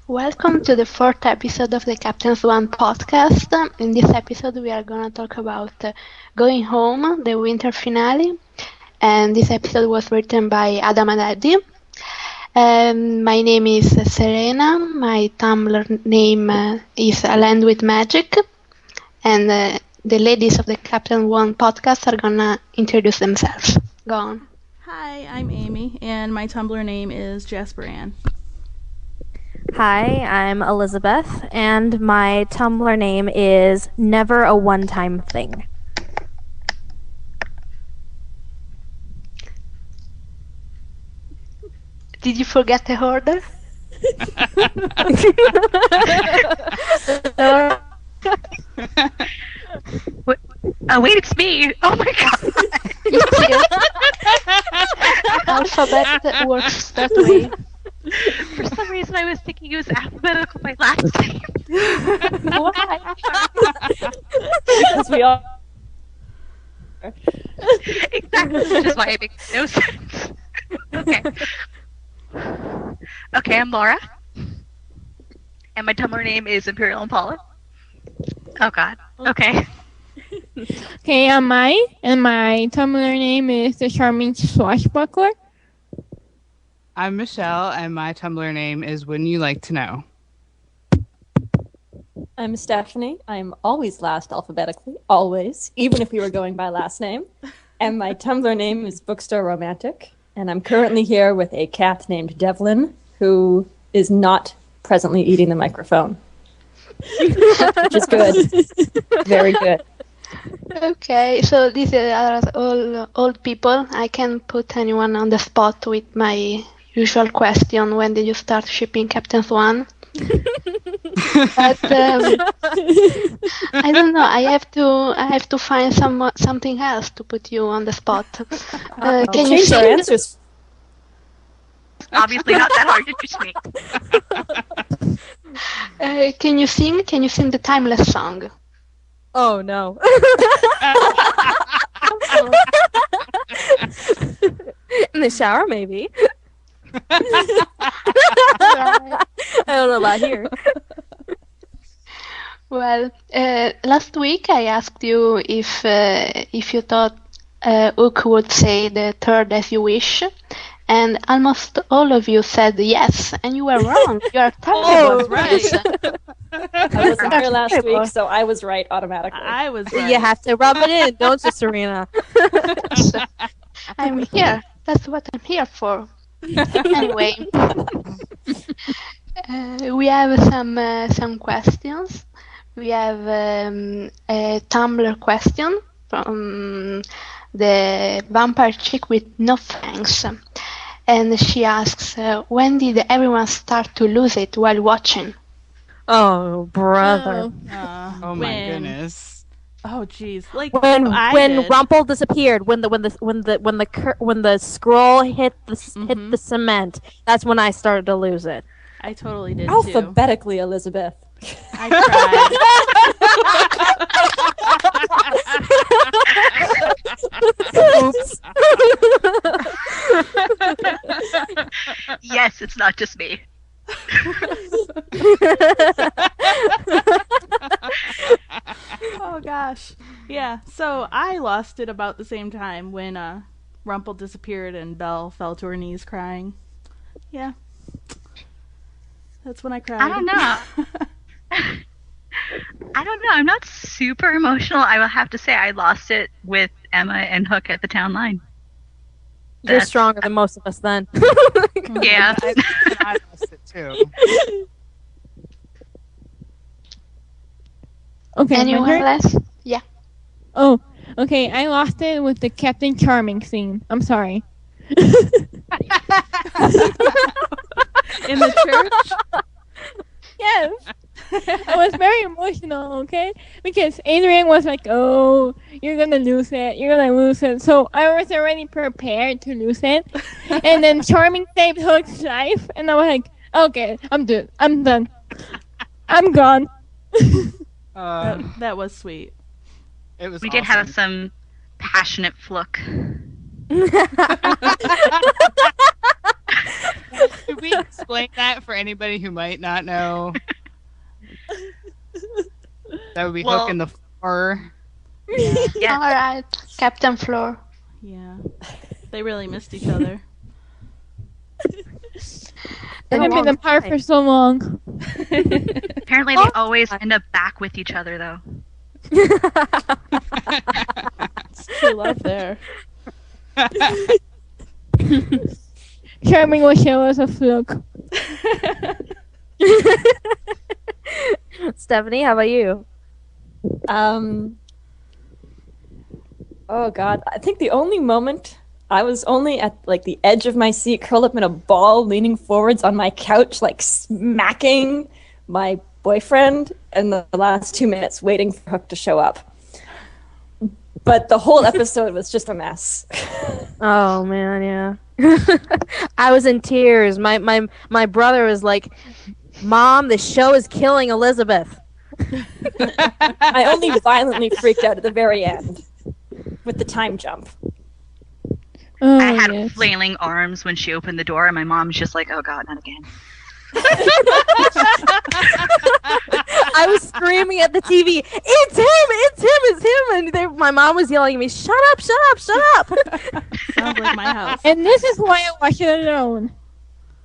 Welcome to the fourth episode of the Captain Swan podcast. In this episode, we are going to talk about Going Home, the winter finale. And this episode was written by Adam and Eddy. My name is Serena. My Tumblr name is A Land with Magic. And the ladies of the Captain Swan podcast are going to introduce themselves. Go on. Hi, I'm Amy, and my Tumblr name is Jasper Ann. Hi, I'm Elizabeth, and my Tumblr name is Never a One-Time Thing. Did you forget the order? Wait, it's me! Oh my god! Alphabet works that way. For some reason, I was thinking it was alphabetical by last name. Why? Because we all. Exactly, which is why it makes no sense. Okay, I'm Laura. And my Tumblr name is Imperial Impala. Oh god. Okay. Okay, I'm Mai, and my Tumblr name is The Charming Swashbuckler. I'm Michelle, and my Tumblr name is Wouldn't You Like to Know? I'm Stephanie. I'm always last alphabetically, always, even if we were going by last name. And my Tumblr name is Bookstore Romantic. And I'm currently here with a cat named Devlin, who is not presently eating the microphone. Which is good. Very good. Okay, so these are all old people. I can put anyone on the spot with my usual question: when did you start shipping Captain Swan? But I don't know. I have to find something else to put you on the spot. Can you change our sing? answers? Obviously not that hard to just me. Can you sing? Can you sing the Timeless song? Oh, no. In the shower, maybe. Right. I don't know about here. Well, last week I asked you if you thought Ook would say the third as you wish, and almost all of you said yes, and you were wrong. You are terrible. right. I wasn't here last week, so I was right automatically. I was right. You have to rub it in, don't you, Serena? So, I'm here. That's what I'm here for. Anyway, we have some questions. We have a Tumblr question from the vampire chick with no fangs. And she asks, when did everyone start to lose it while watching? Oh, brother. Oh my goodness. Oh, jeez. Like When I when did. Rumple disappeared, when the scroll hit the cement, that's when I started to lose it. I totally did too. Alphabetically, Elizabeth. I Oops. Yes, it's not just me. Oh gosh. Yeah. So I lost it about the same time when Rumple disappeared and Belle fell to her knees crying. Yeah. That's when I cried. I don't know. I don't know. I'm not super emotional. I will have to say I lost it with Emma and Hook at the town line. You're That's- stronger than most of us then. Yeah. I lost it too. Okay, my Anyone turn? else? Yeah. Oh, okay. I lost it with the Captain Charming scene. I'm sorry. In the church? Yes. I was very emotional, okay? Because Adrian was like, oh, you're gonna lose it. You're gonna lose it. So I was already prepared to lose it. And then Charming saved Hook's life. And I was like, okay, I'm done. I'm done. I'm gone. That was sweet. It was We did have some passionate fluck. Could we explain that for anybody who might not know? That would be Hook and the Floor. Yeah. All right, Captain Floor. Yeah. They really missed each other. They've been apart for so long. Apparently, they always end up back with each other, though. True love there. Charming will show us a fluke. Stephanie, how about you? Oh God, I think the only moment I was only at like the edge of my seat, curled up in a ball, leaning forwards on my couch, like smacking my boyfriend, and the last 2 minutes waiting for Hook to show up. But the whole episode was just a mess. Oh man, yeah. I was in tears. My brother was like, "Mom, the show is killing Elizabeth." I only violently freaked out at the very end with the time jump. Oh, I had yes. flailing arms when she opened the door, and my mom was just like, "Oh God, not again." I was screaming at the TV, "It's him! It's him! It's him!" And my mom was yelling at me, "Shut up! Shut up! Shut up!" Sounds like my house. And this is why I watch it alone.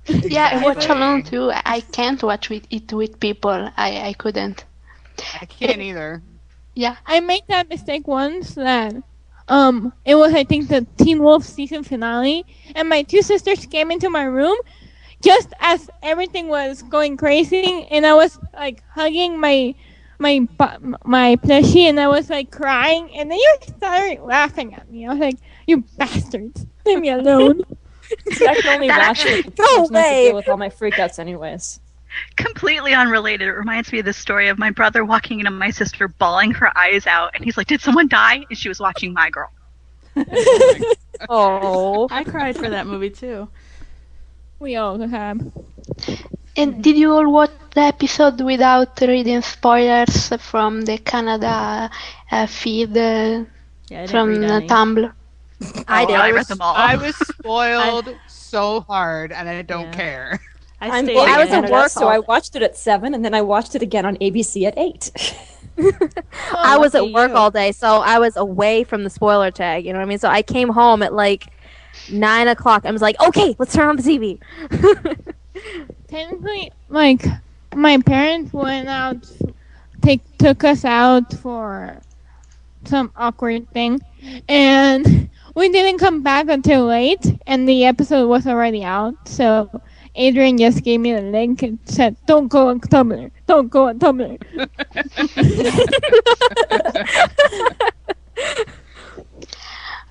Yeah, I watch alone too. I can't watch it with people. I couldn't. I can't either. Yeah. I made that mistake once that it was I think the Teen Wolf season finale, and my two sisters came into my room just as everything was going crazy, and I was like hugging my plushie, and I was like crying, and then you started laughing at me. I was like, "You bastards, leave me alone." See, I can only watch it. Go to away. deal with all my freakouts, anyways. Completely unrelated. It reminds me of the story of my brother walking into my sister, bawling her eyes out, and he's like, "Did someone die?" And she was watching My Girl. Oh. I cried for that movie too. We all have. And did you all watch the episode without reading spoilers from the Canada feed Yeah, I didn't from read any. Tumblr? I did. I read them all. I was spoiled so hard, and I don't Yeah. care. I stayed I was in. at Canada, work so I watched it at 7, and then I watched it again on ABC at 8. I was at lucky work you. all day, so I was away from the spoiler tag. You know what I mean? So I came home at like 9 o'clock. I was like, "Okay, let's turn on the TV." Technically, like my parents went out, took us out for some awkward thing, and we didn't come back until late, and the episode was already out. So Adrian just gave me the link and said, "Don't go on Tumblr. Don't go on Tumblr."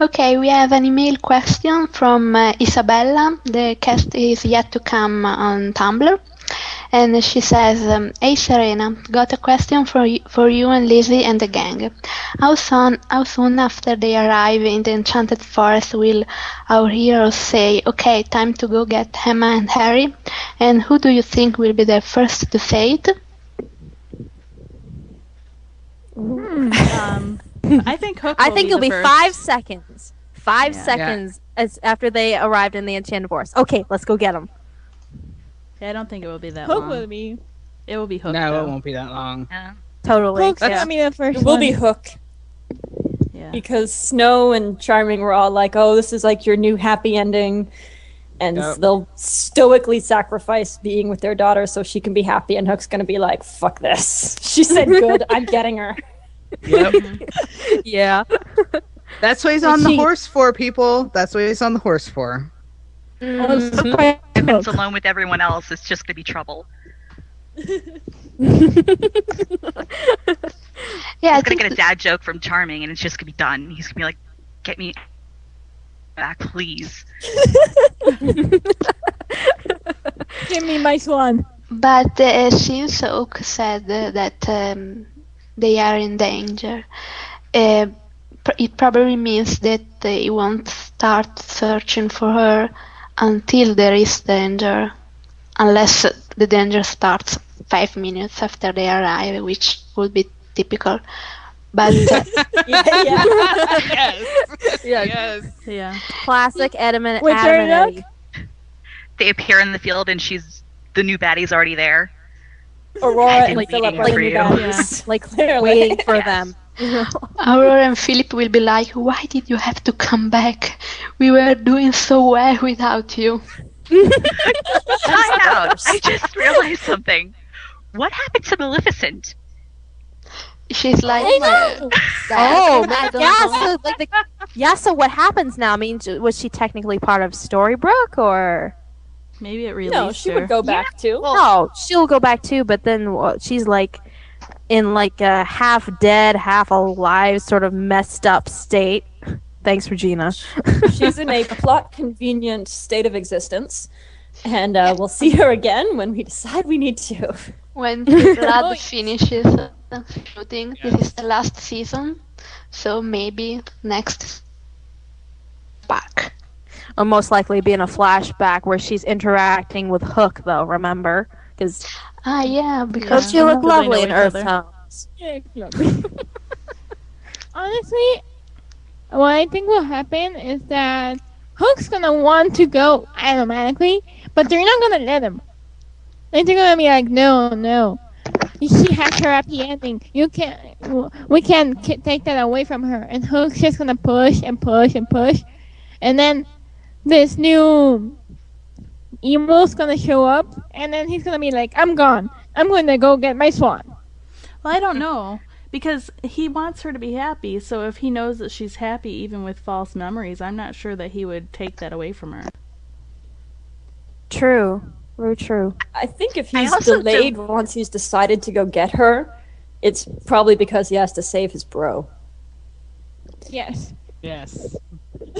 Okay, we have an email question from Isabella. The cast is yet to come on Tumblr. And she says, "Hey Serena, got a question for you and Lizzie and the gang. How soon after they arrive in the Enchanted Forest will our heroes say, 'Okay, time to go get Emma and Harry'? And who do you think will be the first to say it?" I think Hook. I think will it'll be be the first. 5 seconds. 5 Yeah. seconds as after they arrived in the Enchanted Forest. Okay, let's go get them. Yeah, I don't think it will be that Hook long. will be. It will be Hook. No, though. it won't be that long. Yeah. Totally. Hook's gonna be the first It will one. be Hook, Yeah. because Snow and Charming were all like, "Oh, this is like your new happy ending," and Yep. they'll stoically sacrifice being with their daughter so she can be happy, and Hook's gonna be like, "Fuck this." She said, "Good, I'm getting her." Yep. Yeah. That's what he's on the horse for, people. That's what he's on the horse for. Hook. If it's alone with everyone else, it's just gonna be trouble. Yeah, I He's gonna think get a dad joke from Charming, and it's just gonna be done. He's gonna be like, "Get me back, please." Give me my swan. But since Oak said that they are in danger, it probably means that he won't start searching for her until there is danger, unless the danger starts 5 minutes after they arrive, which would be typical. But Yes. Yeah. Yes. Yeah. Classic Edmund Wait, Adam turn and it up? Eddie. they appear in the field and the new baddie's already there. Aurora I've been and Philip waiting are for the you. baddies. Like, clearly. Waiting for Yes. them. You know? Aurora and Philip will be like, why did you have to come back? We were doing so well without you. Time out. I just realized something. What happened to Maleficent? She's like, I know. Oh, I don't know. So what happens now? I mean, was she technically part of Storybrooke, or Maybe it released No, she her. would go back too. no? She'll go back too, but then she's like in like a half dead, half alive, sort of messed up state. Thanks, Regina. She's in a plot-convenient state of existence. And we'll see her again when we decide we need to. When the blood finishes shooting, this is the last season, so maybe next back. Or most likely be in a flashback where she's interacting with Hook, though. Remember, because Yeah, because she looked Because they know lovely in each Earth other. tones. Yeah, lovely. Honestly, what I think will happen is that Hook's gonna want to go automatically, but they're not gonna let him. They're gonna be like, no. She has her happy ending. We can't take that away from her. And Hook's just gonna push and push and push, and then this new evil's gonna show up, and then he's gonna be like, I'm gone. I'm gonna go get my swan. Well, I don't know. Because he wants her to be happy, so if he knows that she's happy even with false memories, I'm not sure that he would take that away from her. True. Very true. I think if I he's also delayed once he's decided to go get her, it's probably because he has to save his bro. Yes. Yes.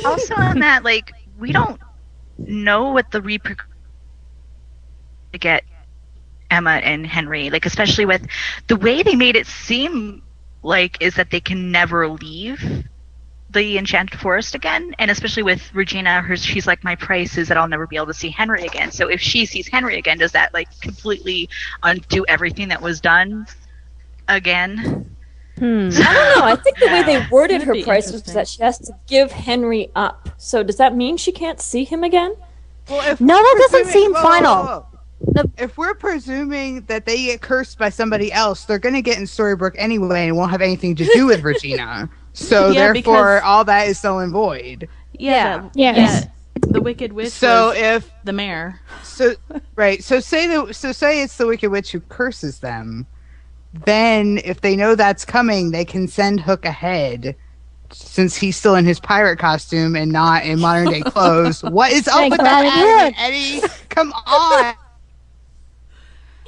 Also on that, like, we don't know what the repercussions to get Emma and Henry, like, especially with the way they made it seem like is that they can never leave the Enchanted Forest again, and especially with Regina, she's like, my price is that I'll never be able to see Henry again. So if she sees Henry again, does that like completely undo everything that was done again? I don't know. I think the way they worded That'd her be price was interesting. that she has to give Henry up. So does that mean she can't see him again? Well, if No, we're that doesn't presuming- seem final. whoa. No. If we're presuming that they get cursed by somebody else, they're going to get in Storybrooke anyway and won't have anything to do with Regina. So Yeah, therefore, because- all that is null and void. Yeah. Yes. The Wicked Witch So was if the mayor. so say it's the Wicked Witch who curses them, then if they know that's coming, they can send Hook ahead. Since he's still in his pirate costume and not in modern day clothes, what is up Like with that Robin attitude, Eddie? Come on,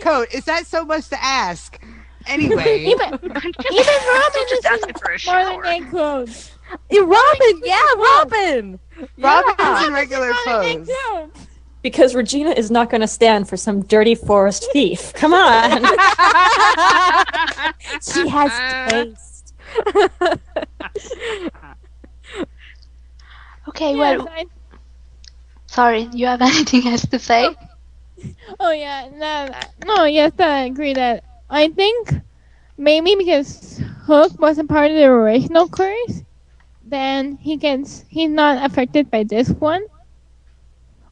Code. Is that so much to ask? Anyway, Even Robin just is asking in for a modern shower. day clothes. Robin, yeah, Robin. Robin Yeah. is in regular Modern day clothes. clothes. Because Regina is not going to stand for some dirty forest thief. Come on. She has taste. Okay, Yes, well, sorry, you have anything else to say? Oh yeah, no, yes, I agree that I think maybe because Hook wasn't part of the original curse, then he's not affected by this one,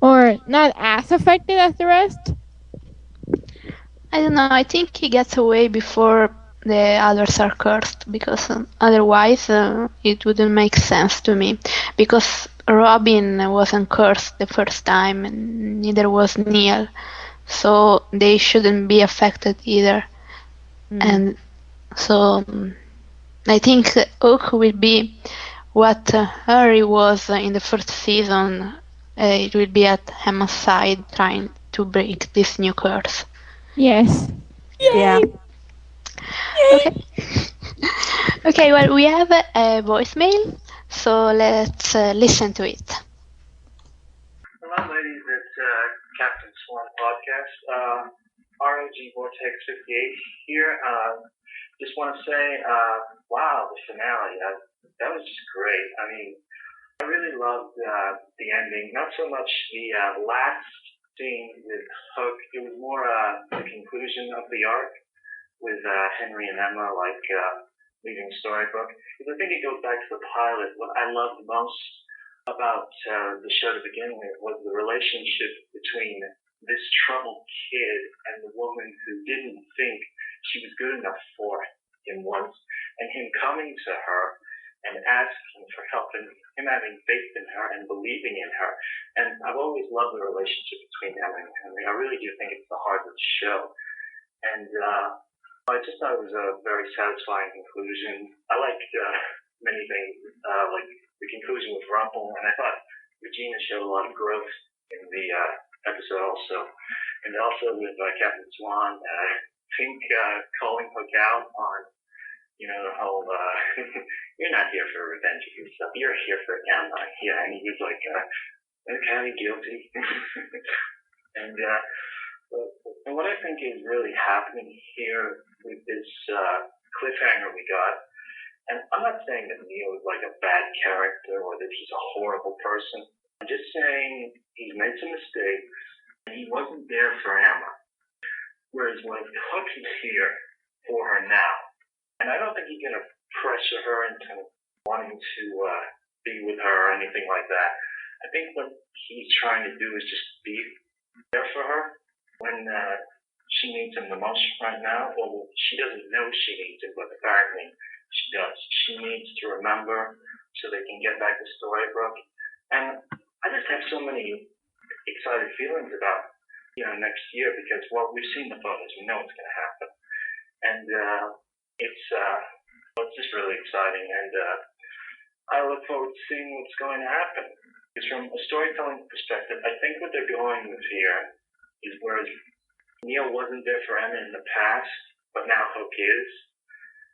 or not as affected as the rest. I don't know, I think he gets away before the others are cursed, because otherwise it wouldn't make sense to me. Because Robin wasn't cursed the first time, and neither was Neil, so they shouldn't be affected either. And so I think Oak will be what Harry was in the first season. It will be at Emma's side trying to break this new curse. Yes. Yeah. Okay. Okay, well, we have a voicemail, so let's listen to it. Hello, ladies. It's Captain Swan podcast. ROG Vortex 58 here. Just want to say, wow, the finale. That was just great. I mean, I really loved the ending. Not so much the last scene with Hook. It was more the conclusion of the arc with Henry and Emma, leaving Storybrooke. Because I think it goes back to the pilot. What I loved most about the show to begin with was the relationship between this troubled kid and the woman who didn't think she was good enough for him once, and him coming to her and asking for help, and him having faith in her and believing in her. And I've always loved the relationship between Emma and Henry. I really do think it's the heart of the show. And I just thought it was a very satisfying conclusion. I liked many things, like the conclusion with Rumple, and I thought Regina showed a lot of growth in the episode also. And also with Captain Swan, I think calling Hook out on, the whole, you're not here for revenge of yourself, you're here for Emma. Yeah, and he was like, kind of guilty. And what I think is really happening here with this cliffhanger we got, and I'm not saying that Neil is like a bad character or that he's a horrible person. I'm just saying he's made some mistakes and he wasn't there for Emma. Whereas when Hook is here for her now, and I don't think he's going to pressure her into wanting to be with her or anything like that. I think what he's trying to do is just be there for her when she needs him the most right now. Well, she doesn't know she needs him, but apparently she does. She needs to remember so they can get back to Storybrooke. And I just have so many excited feelings about next year because, well, we've seen the photos. We know what's going to happen. And it's just really exciting. And I look forward to seeing what's going to happen. Because from a storytelling perspective, I think what they're going with here is whereas Neil wasn't there for Emma in the past, but now Hook is.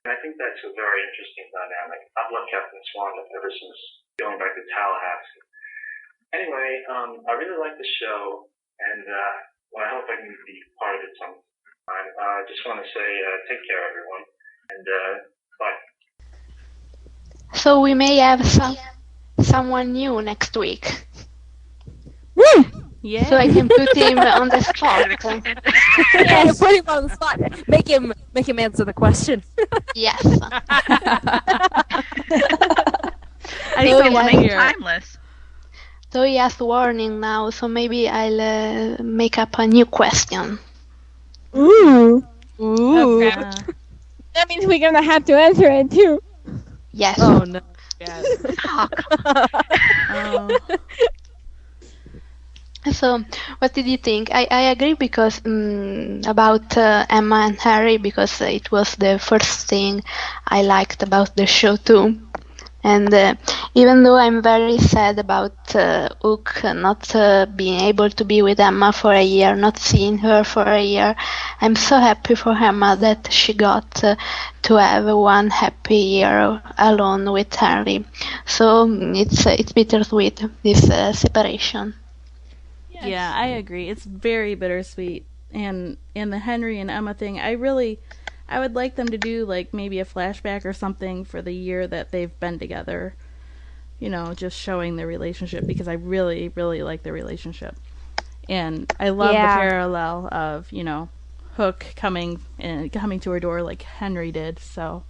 And I think that's a very interesting dynamic. I've loved Captain Swan ever since going back to Tallahassee. Anyway, I really like the show, and I hope I can be part of it sometime. I just want to say take care, everyone, and bye. So we may have someone new next week. Woo! Yeah. So I can put him on the spot. Yeah, put him on the spot. Make him answer the question. Yes. I still want to hear. Timeless. So he has warning now, so maybe I'll make up a new question. Ooh. Ooh. Okay. That means we're gonna have to answer it too. Yes. Oh no. Yeah. So, what did you think? I agree because about Emma and Harry, because it was the first thing I liked about the show too. And even though I'm very sad about Hook not being able to be with Emma for a year, not seeing her for a year, I'm so happy for Emma that she got to have one happy year alone with Harry. So it's bittersweet, this separation. Yes. Yeah, I agree. It's very bittersweet. And the Henry and Emma thing, I would like them to do like maybe a flashback or something for the year that they've been together. Just showing their relationship because I really, really like their relationship. And I love the parallel of, Hook coming to her door like Henry did. So,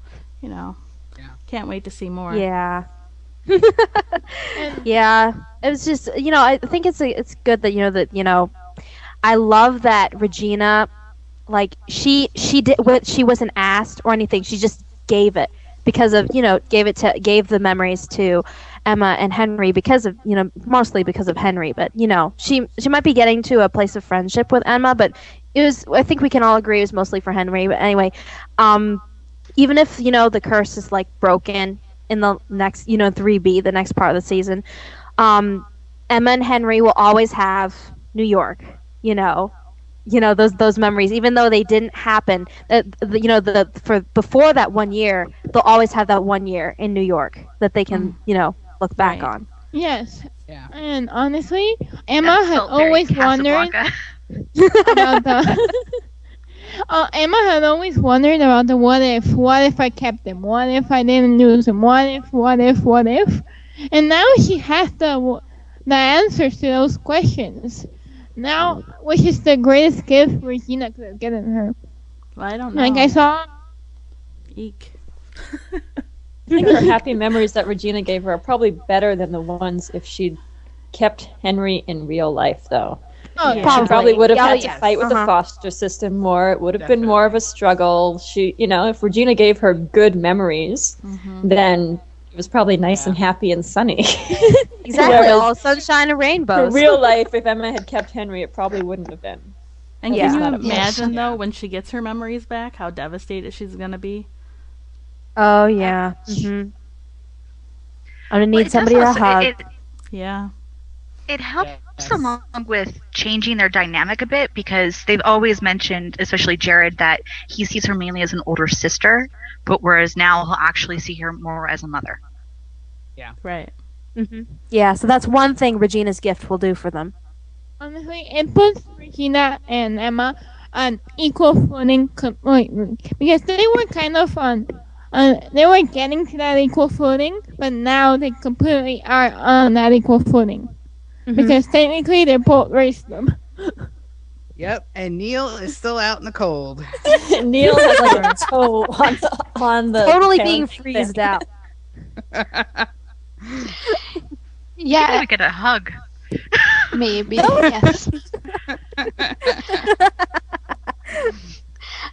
can't wait to see more. Yeah. Yeah. It was just, I think it's good that, I love that Regina, like she did what she wasn't asked or anything. She just gave it because of, gave the memories to Emma and Henry because of, mostly because of Henry, but she might be getting to a place of friendship with Emma, but I think we can all agree it was mostly for Henry. But anyway, even if, the curse is like broken in the next, 3B, the next part of the season, Emma and Henry will always have New York, those memories, even though they didn't happen, for before that 1 year, they'll always have that 1 year in New York that they can, look back on. Yes. Yeah. And honestly, Emma That had felt very always wondered Casablanca. about the. Emma had always wondered about the what if. What if I kept him? What if I didn't lose him? What if? And now she has the answers to those questions. Now, which is the greatest gift Regina could have given her. Well, I don't know. Like I saw. Eek. her happy memories that Regina gave her are probably better than the ones if she'd kept Henry in real life, though. Oh, She yeah. probably would have Oh, had yes. to fight with the foster system more. It would have been Definitely. more of a struggle. She, if Regina gave her good memories, then it was probably nice and happy and sunny. Exactly, Whereas all sunshine and for rainbows. real life, if Emma had kept Henry, it probably wouldn't have been. And Yeah. can you Not a- imagine though when she gets her memories back, how devastated she's gonna be? Oh yeah. I'm gonna need Well, it does somebody to also- hug. Yeah. It helps along with changing their dynamic a bit because they've always mentioned, especially Jared, that he sees her mainly as an older sister, but whereas now he'll actually see her more as a mother. Right. Yeah, so that's one thing Regina's gift will do for them. Honestly, it puts Regina and Emma on equal footing completely because they were kind of on. They were getting to that equal footing, but now they completely are on that equal footing because technically they both raised them. Yep, and Neil is still out in the cold. Neil has like a toe on the Totally parent being thing. freezed out. Yeah, Maybe we get a hug. maybe. Yes.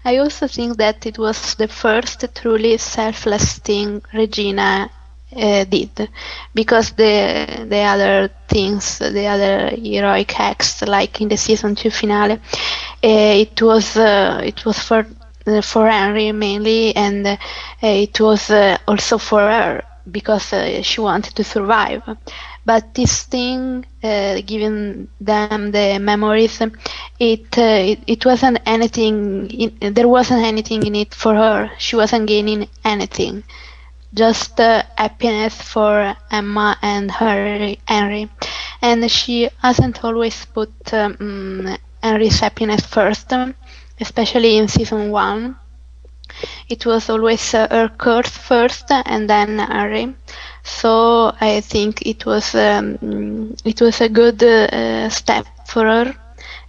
I also think that it was the first truly selfless thing Regina did, because the other things, the other heroic acts, like in the season 2 finale, it was for Henry mainly, and it was also for her because she wanted to survive. But this thing, giving them the memories, it wasn't anything. There wasn't anything in it for her. She wasn't gaining anything. Just happiness for Emma and Henry. And she hasn't always put Henry's happiness first, especially in season 1. It was always her curse first and then Henry. So I think it was a good step for her,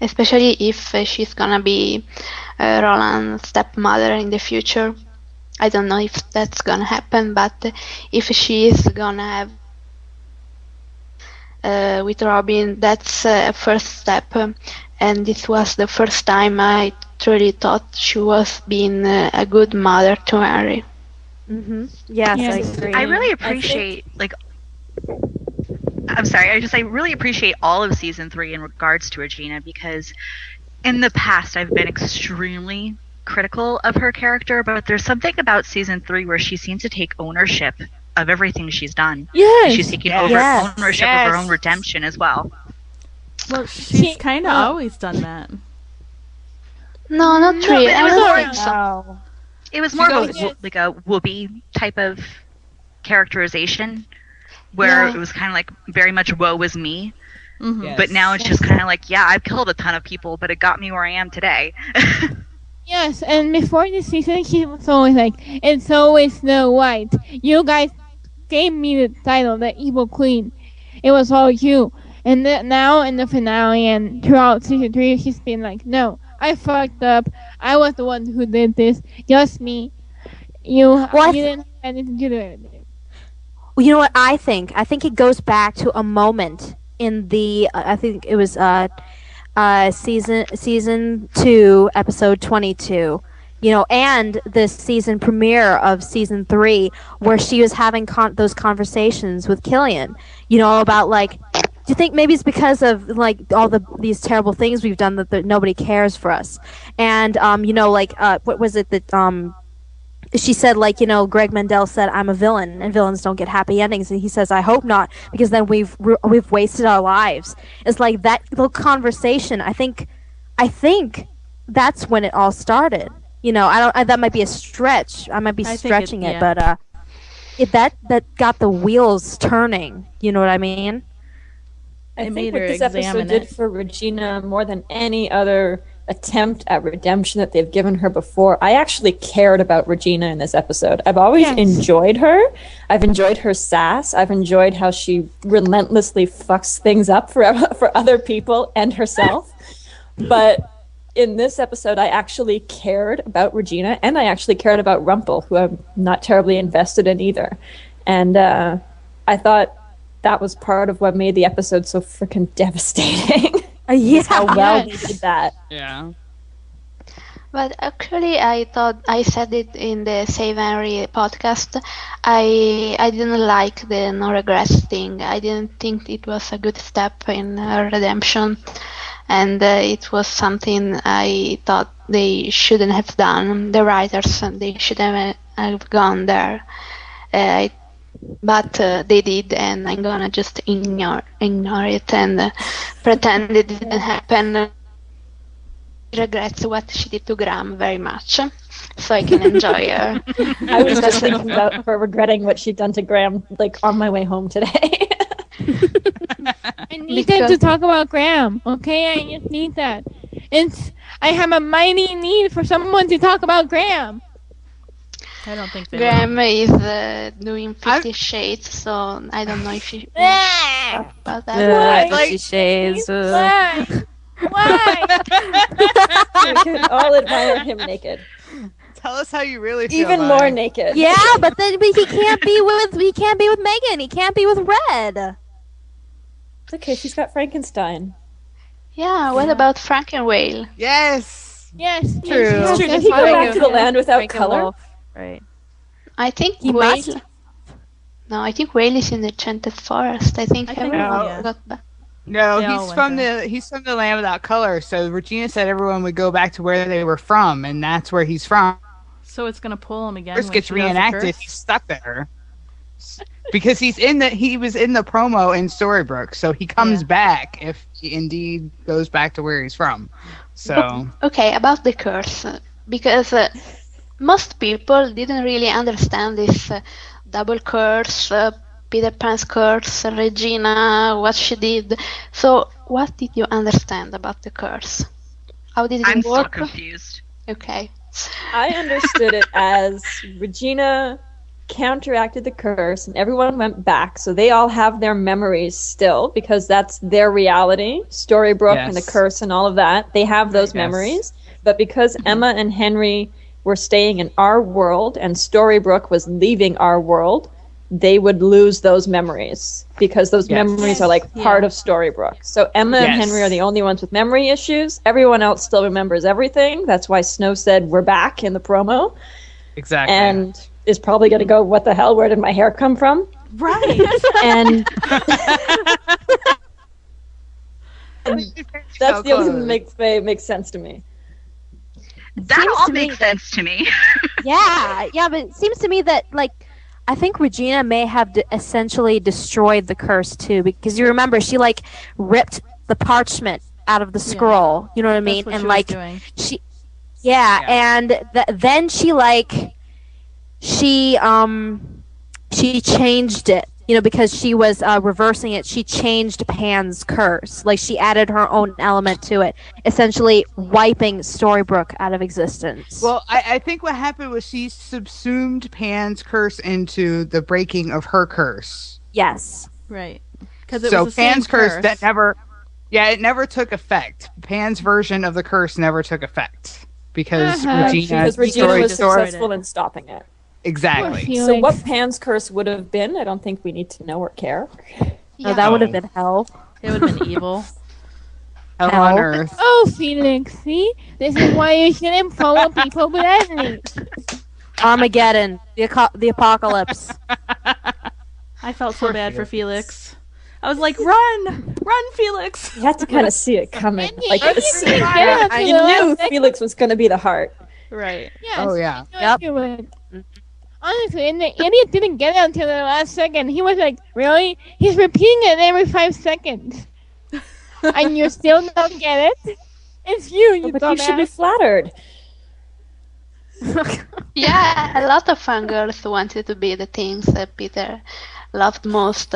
especially if she's gonna be Roland's stepmother in the future. I don't know if that's gonna happen, but if she is gonna have with Robin, that's a first step. And this was the first time I truly thought she was being a good mother to Henry. Yes, Yes. I agree. I really appreciate I really appreciate all of season 3 in regards to Regina, because in the past I've been extremely critical of her character, but there's something about season 3 where she seems to take ownership of everything she's done. Yes. She's taking over Yes. ownership of her own redemption as well. Well, she's kind of always done that. No, not really. it I was don't more- think so. It was more of goes- like a Whoopi type of characterization, where Yeah. it was kind of like very much woe is me. Mhm. But now it's just kind of like, yeah, I've killed a ton of people, but it got me where I am today. Yes, and before this season, she was always like, "It's always Snow White. You guys gave me the title, the Evil Queen. It was all you." And now in the finale and throughout season 3, she's been like, "No, I fucked up. I was the one who did this. Just me. You didn't have anything to do with it." Well, you know what I think? I think it goes back to a moment in the I think it was season 2, episode 22. And the season premiere of season 3, where she was having those conversations with Killian. About like, do you think maybe it's because of like all these terrible things we've done that nobody cares for us? And what was it that she said, like, Greg Mendel said, "I'm a villain, and villains don't get happy endings." And he says, "I hope not, because then we've wasted our lives." It's like that little conversation. I think that's when it all started. That might be a stretch. I might be I think stretching it, yeah. but that got the wheels turning. You know what I mean? I It think made what her this episode examine did it. for Regina, more than any other attempt at redemption that they've given her before, I actually cared about Regina in this episode. I've always enjoyed her. I've enjoyed her sass. I've enjoyed how she relentlessly fucks things up for other people and herself. But in this episode, I actually cared about Regina, and I actually cared about Rumple, who I'm not terribly invested in either. And I thought that was part of what made the episode so freaking devastating. Yeah. How well they did that. Yeah. But actually, I thought I said it in the Save Henry podcast. I didn't like the no regrets thing. I didn't think it was a good step in her redemption, and it was something I thought they shouldn't have done. The writers, they should have gone there, but they did, and I'm gonna just ignore it and pretend it didn't happen. Regrets what she did to Graham very much, so I can enjoy her. I was just thinking about her regretting what she'd done to Graham, like, on my way home today. I need them to talk about Graham, okay? I just need that. I have a mighty need for someone to talk about Graham. I don't think they Graham is doing 50 Shades, so I don't know if she talk about that. Why? 50 Shades. Why? Why? We can all admire him naked. Tell us how you really feel. Even more naked. Yeah, but then he can't be with Megan. He can't be with Red. It's okay, she's got Frankenstein. Yeah, what about Frankenwhale? Yes. Yes. True. Yes, True, yes, did he go yes, back yes, to the yes. land without Franken color? Wolf. Right. I think He Whale. must. No, I think Whale is in the Enchanted Forest. I think think everyone so. got back. No, They all he's went from there. the land without color. So Regina said everyone would go back to where they were from, and that's where he's from. So it's gonna pull him again. First when gets she does the reenacted. curse? He's stuck there because he was in the promo in Storybrooke, so he comes Yeah. back if he indeed goes back to where he's from. So Okay, about the curse, because most people didn't really understand this double curse, Peter Pan's curse, Regina, what she did. So, what did you understand about the curse? How did it I'm so work? confused. Okay. I understood it as Regina counteracted the curse and everyone went back, so they all have their memories still because that's their reality. Storybrooke and the Yes. curse and all of that, they have those Yes. memories. But because Emma and Henry were staying in our world and Storybrooke was leaving our world, they would lose those memories because those Yes. memories are like part of Storybrooke. So Emma and Yes. Henry are the only ones with memory issues. Everyone else still remembers everything. That's why Snow said we're back in the promo exactly. and is probably going to go, what the hell, where did my hair come from? Right. And that's the only thing that makes sense to me. That Seems all to me makes sense to me. Yeah, but it seems to me that, like, I think Regina may have essentially destroyed the curse too, because you remember she like ripped the parchment out of the scroll. You know what I mean? That's what And she was like doing. yeah, and then she changed it. You know, because she was reversing it, she changed Pan's curse. Like, she added her own element to it, essentially wiping Storybrooke out of existence. Well, I think what happened was she subsumed Pan's curse into the breaking of her curse. Yes. Right. Because it So was the same Pan's curse that it never took effect. Pan's version of the curse never took effect because Regina Because Regina destroyed was Story. successful in stopping it. Exactly. So what Pan's curse would have been, I don't think we need to know or care. No, that would have been hell. It would have been evil. Hell on Earth. Oh, Felix, see? This is why you shouldn't follow people blindly. Armageddon, the apocalypse. I felt so bad for Felix. I was like, run, Felix. You had to kind of see it coming. Like, I you knew Felix was going to be the heart. Right. Yes. Oh yeah. Yep. You would. Honestly, and the idiot didn't get it until the last second. He was like, really? He's repeating it every 5 seconds. And you still don't get it? It's you But you should be flattered. Yeah, a lot of fangirls wanted to be the things that Peter loved most.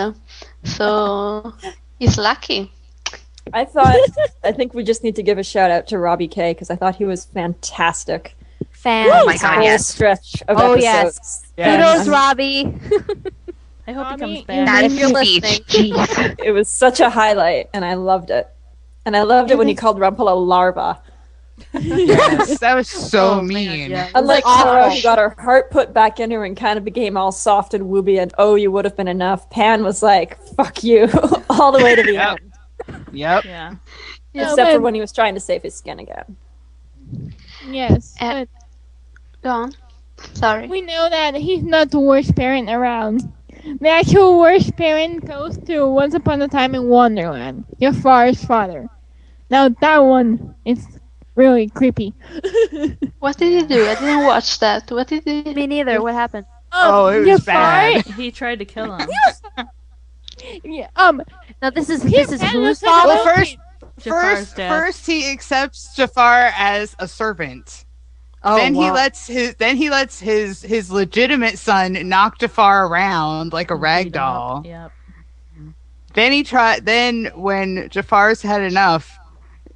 So he's lucky. I think we just need to give a shout out to Robbie K because I thought he was fantastic. Oh my God, Whole yes. stretch of Oh, episodes. yes. Yeah. Kudos, Robbie. I hope he comes Robbie, back. That If you're speech, listening. jeez. It was such a highlight, and I loved it. And I loved it when he called Rumple a larva. Yes, that was so Oh, man, mean. yeah. Unlike Like, Cora, awful. who got her heart put back in her and kind of became all soft and wooby and oh, you would have been enough, Pan was like, fuck you, all the way to the Yep. end. Yep. Yeah. No, Except for but- when he was trying to save his skin again. Yes, Uh, but Go on. Sorry. we know that he's not the worst parent around. The actual worst parent goes to Once Upon a Time in Wonderland, Jafar's father. Now that one is really creepy. What did he do? I didn't watch that. What did he do? Me neither. What happened? Oh, it was Jafar, bad. He tried to kill him. Yeah, Now this is His whose dad father? looks like Well, a- Jafar's dad. first he accepts Jafar as a servant. Oh, then he wow. lets his legitimate son knock Jafar around like a rag Beat him up. doll. Yep. Then when Jafar's had enough,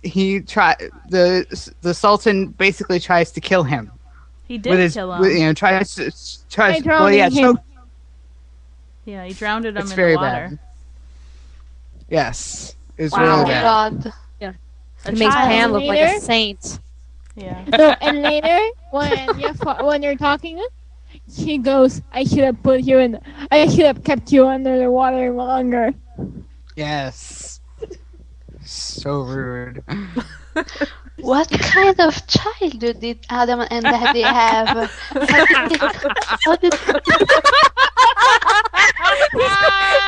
the Sultan basically tries to kill him. He did with his, kill him. tries By well, yeah, drowning him. Yeah, he drowned him it's in very the water. bad. Yes, it's Oh really my bad. god. A It makes child. Pan look like a Later? saint. Yeah. No, and later when they're talking, she goes, "I should have kept you under the water longer." Yes, so rude. What kind of childhood did Adam and Daddy have? How did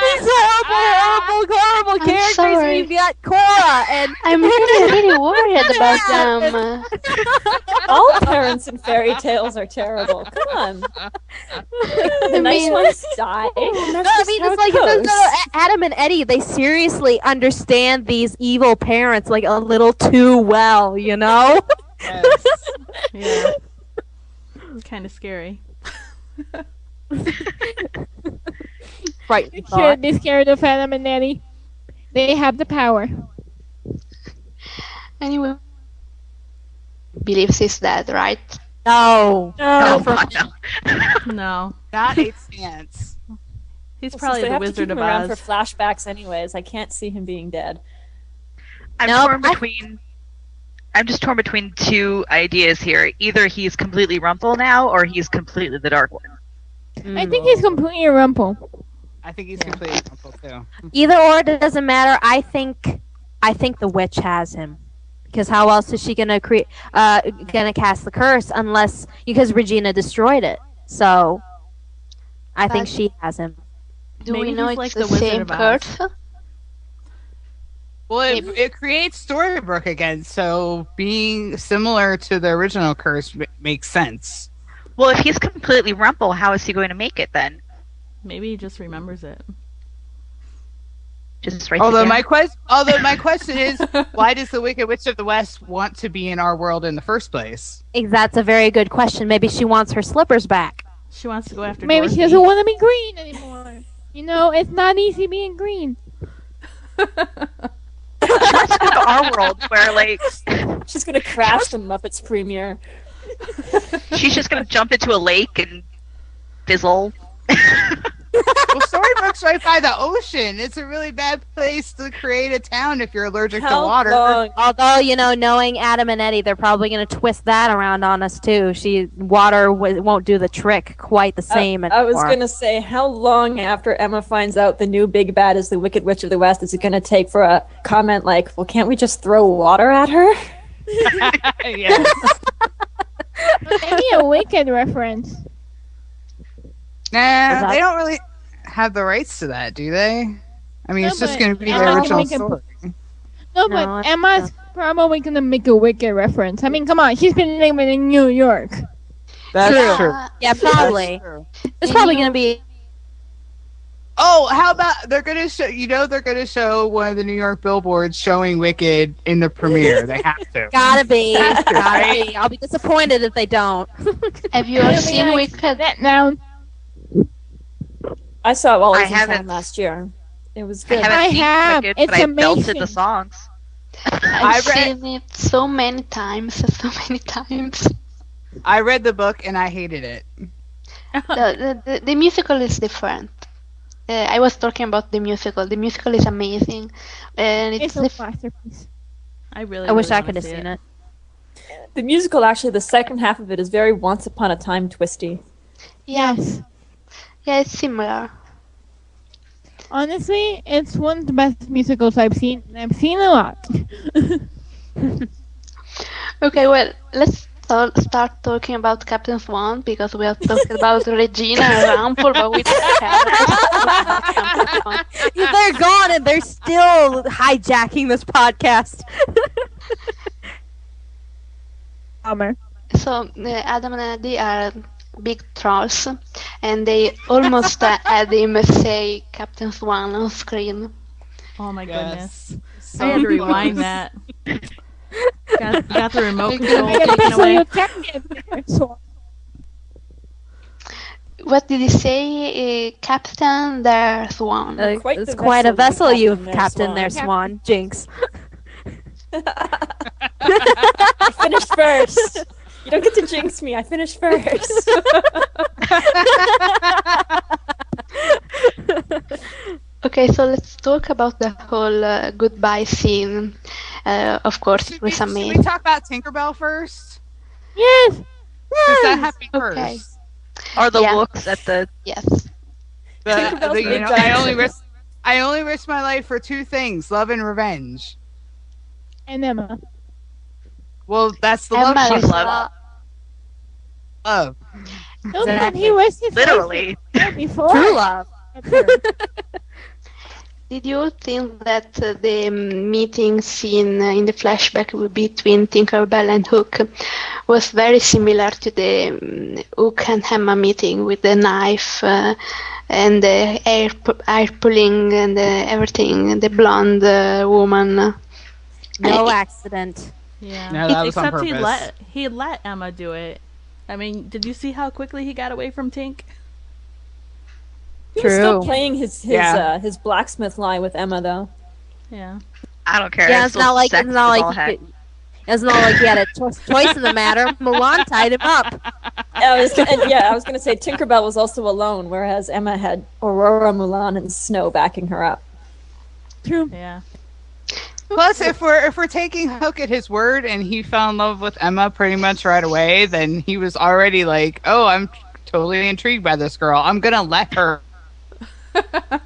These horrible I'm characters. sorry. We've got Cora and I'm really worried about them. All parents in fairy tales are terrible. Come on. The nice mean- ones die. And No, that's I just mean, how it's it like goes. Adam and Eddie. They seriously understand these evil parents like a little too well, you know. Yes. Yeah. Kind of scary. Right. You should be scared of Adam and Eddie. They have the power. Anyway, believes he's dead, right? No. No, for- God, no. No. Not a chance. He's Well, probably since they the have to Wizard keep of him around Oz. for flashbacks anyways. I can't see him being dead. I'm Nope, torn between. I'm just torn between two ideas here. Either he's completely Rumple now, or he's completely the Dark One. I think he's completely a Rumple. I think he's completely crumpled too. Either or, it doesn't matter. I think the witch has him. Because how else is she gonna cast the curse unless because Regina destroyed it? So I think But- she has him. Do Maybe we know he's it's like the the Wizard same of Oz. curse? Well, it creates Storybrooke again, so being similar to the original curse makes sense. Well, if he's completely Rumple, how is he going to make it then? Maybe he just remembers it. Just right Although there. my question is, why does the Wicked Witch of the West want to be in our world in the first place? That's a very good question. Maybe she wants her slippers back. She wants to go after Maybe Dorothy. she doesn't want to be green anymore. You know, it's not easy being green. Let's go to our world where, like, She's gonna crash the Muppets premiere. she's just going to jump into a lake and fizzle. Well, Storybrooke's right by the ocean. It's a really bad place to create a town if you're allergic to How water. long? Although, knowing Adam and Eddie, they're probably going to twist that around on us too. Water won't do the trick quite the same I was anymore. gonna say, how long after Emma finds out the new big bad is the Wicked Witch of the West is it gonna take for a comment like, "Well, can't we just throw water at her?" Yes. Maybe a Wicked reference. Nah, they don't really have the rights to that, do they? I mean, No, it's just but going to be Emma the can original make a- story. No, No, but I- Emma's probably gonna make a Wicked reference. I mean, come on, she's been living in New York. That's true. Yeah, probably. That's true. There's probably going to be. Oh, how about they're going to show? They're going to show one of the New York billboards showing Wicked in the premiere. They have to. Gotta be. I'll be disappointed if they don't. Have you all Maybe seen I Wicked? That now. I saw it while I I was in haven't. town last year. It was I good. haven't I seen have. Wicked, It's but I belted amazing. the songs. I've read- seen it so many times, so many times. I read the book and I hated it. The musical is different. I was talking about the musical. The musical is amazing, and It's it's a masterpiece. I really. I wish really I wanna could have see seen it. The musical, actually, the second half of it is very Once Upon a Time twisty. Yes. Yeah, it's similar. Honestly, it's one of the best musicals I've seen. I've seen a lot. Okay, well, let's start talking about Captain Swan because we are talking about Regina and Rumple, but we don't have Captain Swan. They're gone and they're still hijacking this podcast. Bummer. So Adam and Eddy are big trolls, and they almost had him say Captain Swan on screen. Oh my Yes. goodness. So I had to close. rewind that. Got the remote Like, control yeah, taken So away. you Captain Swan. What did he say? Captain there Swan. Quite It's the quite a vessel vessel you you've Captain captained there, there, Swan. Jinx. I finished first. You don't get to jinx me. I finished first. Okay, so let's talk about the whole goodbye scene. Of course, Should we May. talk about Tinkerbell first? Yes. Because that happened Okay. first. Or the Yeah. looks at the Yes. Tinkerbell's You big know, giant I only risk my life for two things: love and revenge. And Emma. Well, that's the Emma love is she's love. love. No, Exactly. he was his literally. wife before. True love. Did you all think that the meeting scene in the flashback between Tinkerbell and Hook was very similar to the Hook and Emma meeting with the knife and the air pulling and everything, the blonde woman? No accident. Yeah. No, that was on Except purpose. he let Emma do it. I mean, did you see how quickly he got away from Tink? He was still True. playing his Yeah. his blacksmith lie with Emma, though. Yeah. I don't care. Yeah, it's still not like sex it's not is like all he heck. could, it's not like he had a choice in the matter. Mulan tied him up. I was gonna say Tinkerbell was also alone, whereas Emma had Aurora, Mulan, and Snow backing her up. True. Yeah. Plus, if we're taking Hook at his word, and he fell in love with Emma pretty much right away, then he was already like, "Oh, I'm totally intrigued by this girl. I'm gonna let her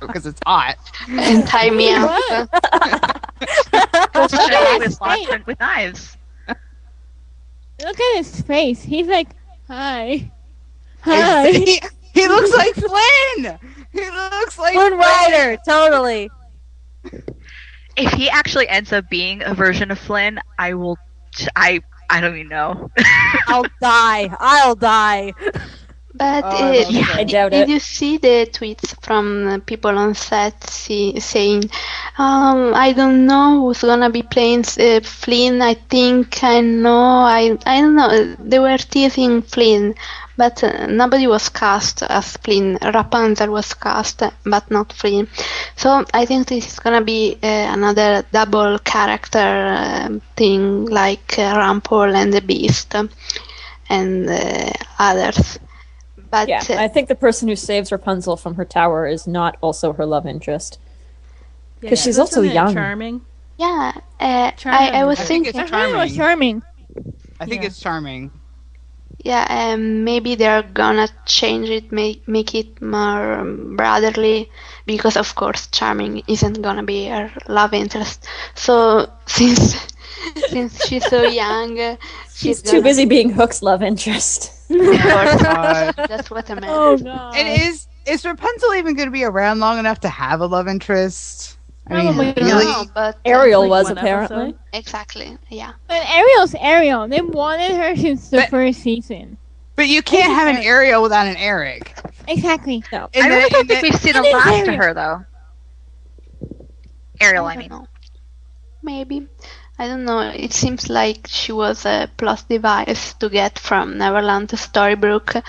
because it's hot." And tie me up. Especially with lots with knives. Look at his face. He's like, hi. Hi. He looks like Flynn. He looks like Flynn Rider, totally. If he actually ends up being a version of Flynn, I will. I don't even know. I'll die. But I doubt did it. you see the tweets from people on set saying, I don't know who's gonna be playing Flynn. I think I know. I don't know. They were teasing Flynn, but nobody was cast as Flynn. Rapunzel was cast, but not Flynn. So I think this is gonna be another double character thing, like Rumple and the Beast and others. But Yeah, I think the person who saves Rapunzel from her tower is not also her love interest. Yeah, 'Cause she's also isn't it young. Charming. yeah, Charming. I was I think thinking. it's I thought it was charming. charming. I think Yeah. it's charming. Yeah, maybe they're gonna change it, make it more brotherly, because of course Charming isn't gonna be her love interest. So since she's so young, She's too busy being Hook's love interest. Of course, God. that's what I meant. Oh god. And is Rapunzel even going to be around long enough to have a love interest? I mean, Probably really? No, but Ariel Like was one apparently. episode. exactly, yeah. But Ariel's Ariel. They wanted her since the But- first season. But you can't have an Ariel without an Eric. Exactly. No. In I really the- don't in think the- we've seen a It is last to Ariel. her though. Ariel, I don't mean. know. Maybe. I don't know. It seems like she was a plot device to get from Neverland to Storybrooke,